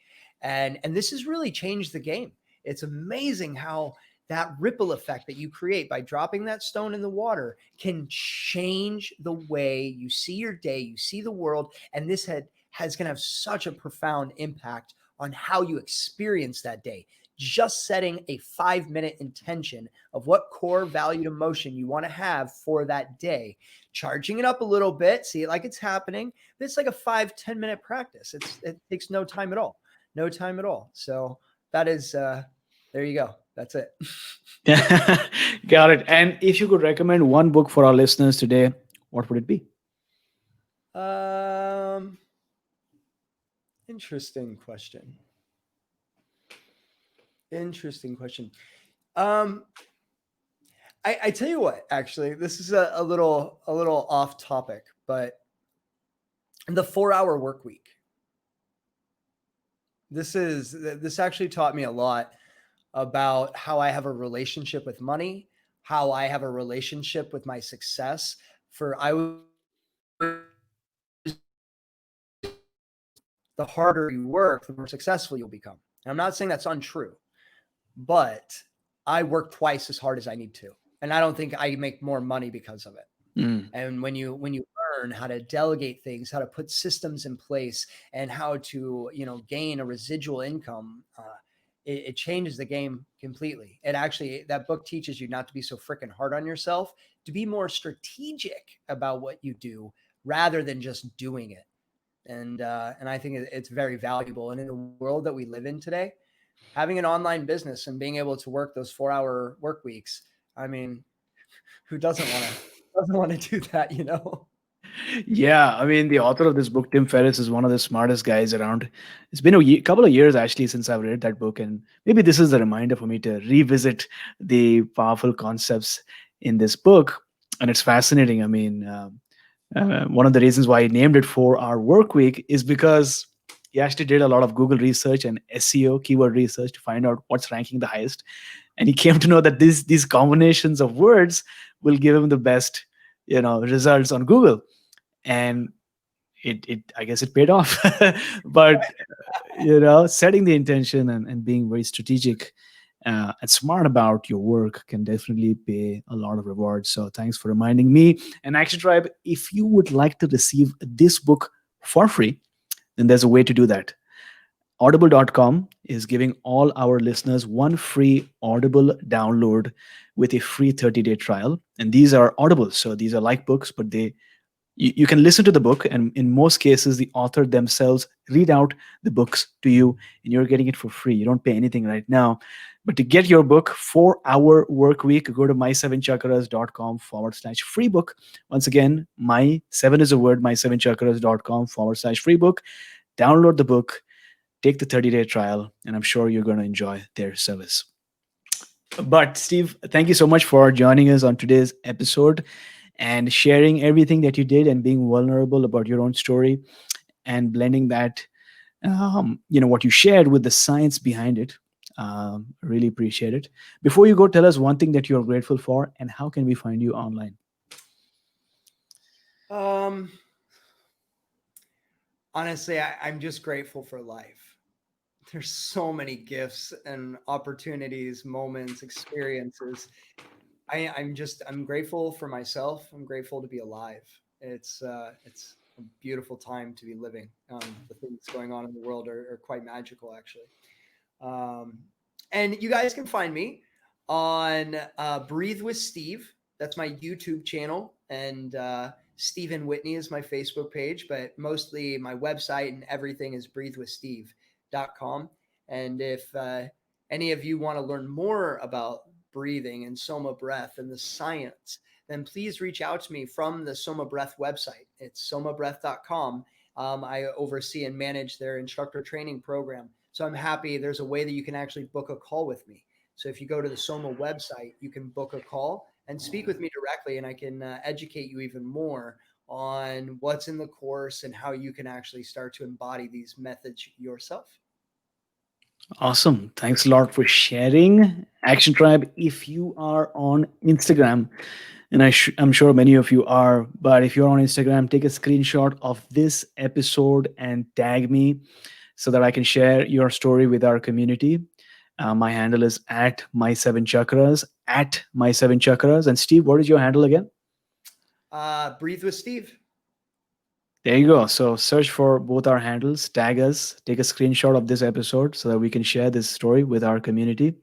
And this has really changed the game. It's amazing how that ripple effect that you create by dropping that stone in the water can change the way you see your day, you see the world, and this has going to have such a profound impact on how you experience that day. Just setting a 5-minute intention of what core valued emotion you want to have for that day, charging it up a little bit, see it like it's happening. It's like a 5-10 minute practice. It takes no time at all. No time at all. So that is there you go. That's it. Got it. And if you could recommend one book for our listeners today, what would it be? um interesting question. Interesting question. Um I tell you what, actually, this is a little off topic, but the 4-hour work week. This actually taught me a lot about how I have a relationship with money, how I have a relationship with my success. For I was the harder you work, the more successful you'll become. And I'm not saying that's untrue, but I work twice as hard as I need to. And I don't think I make more money because of it. Mm. And when you learn how to delegate things, how to put systems in place, and how to gain a residual income, it changes the game completely. It actually, that book teaches you not to be so freaking hard on yourself, to be more strategic about what you do rather than just doing it. And I think it's very valuable. And in the world that we live in today, having an online business and being able to work those 4-hour work weeks, I mean, who doesn't want to do that, you know? Yeah, I mean, the author of this book, Tim Ferriss, is one of the smartest guys around. It's been a couple of years actually since I've read that book, and maybe this is a reminder for me to revisit the powerful concepts in this book. And it's fascinating. I mean, one of the reasons why he named it 4-hour work week is because he actually did a lot of Google research and SEO keyword research to find out what's ranking the highest, and he came to know that these combinations of words will give him the best results on Google. And it I guess it paid off. But setting the intention and being very strategic and smart about your work can definitely pay a lot of rewards. So thanks for reminding me. And Action Tribe, if you would like to receive this book for free, then there's a way to do that. Audible.com is giving all our listeners one free Audible download with a free 30-day trial. And these are Audible, so these are like books, but you can listen to the book, and in most cases the author themselves read out the books to you, and you're getting it for free. You don't pay anything right now. But to get your book, 4-hour work week, go to my7chakras.com/free book. Once again, my 7 is a word, my7chakras.com/free book. Download the book, take the 30-day trial, and I'm sure you're going to enjoy their service. But Steve, thank you so much for joining us on today's episode and sharing everything that you did and being vulnerable about your own story and blending that, what you shared with the science behind it. Really appreciate it. Before you go, tell us one thing that you're grateful for and how can we find you online? Um, Honestly, I'm just grateful for life. There's so many gifts and opportunities, moments, experiences. I'm grateful for myself. I'm grateful to be alive. It's a beautiful time to be living. The things going on in the world are quite magical, actually. Um, and you guys can find me on Breathe with Steve. That's my YouTube channel. And Steven Whitney is my Facebook page. But mostly my website and everything is breathewithsteve.com. And if any of you want to learn more about breathing and SOMA Breath and the science, then please reach out to me from the SOMA Breath website. It's somabreath.com. I oversee and manage their instructor training program. So I'm happy there's a way that you can actually book a call with me. So if you go to the SOMA website, you can book a call and speak with me directly, and I can educate you even more on what's in the course and how you can actually start to embody these methods yourself. Awesome. Thanks a lot for sharing. Action Tribe, if you are on Instagram, and I'm sure many of you are, but if you're on Instagram, take a screenshot of this episode and tag me so that I can share your story with our community. My handle is at my seven chakras. And Steve, what is your handle again? Breathe with Steve. There you go. So search for both our handles, tag us, take a screenshot of this episode so that we can share this story with our community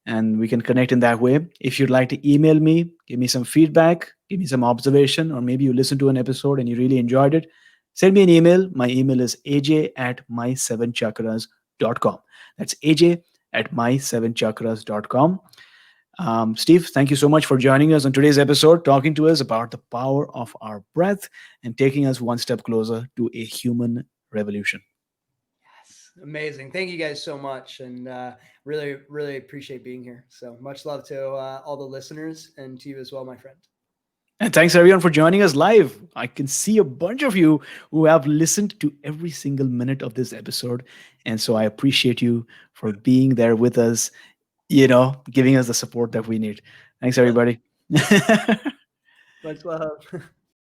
and we can connect in that way. If you'd like to email me, give me some feedback, give me some observation, or maybe you listened to an episode and you really enjoyed it, send me an email. My email is aj@my7chakras.com. That's aj@my7chakras.com. Steve, thank you so much for joining us on today's episode, talking to us about the power of our breath and taking us one step closer to a human revolution. Yes, amazing. Thank you guys so much, and really, really appreciate being here. So much love to all the listeners and to you as well, my friend. And thanks everyone for joining us live. I can see a bunch of you who have listened to every single minute of this episode. And so I appreciate you for being there with us, giving us the support that we need. Thanks, everybody. Much love.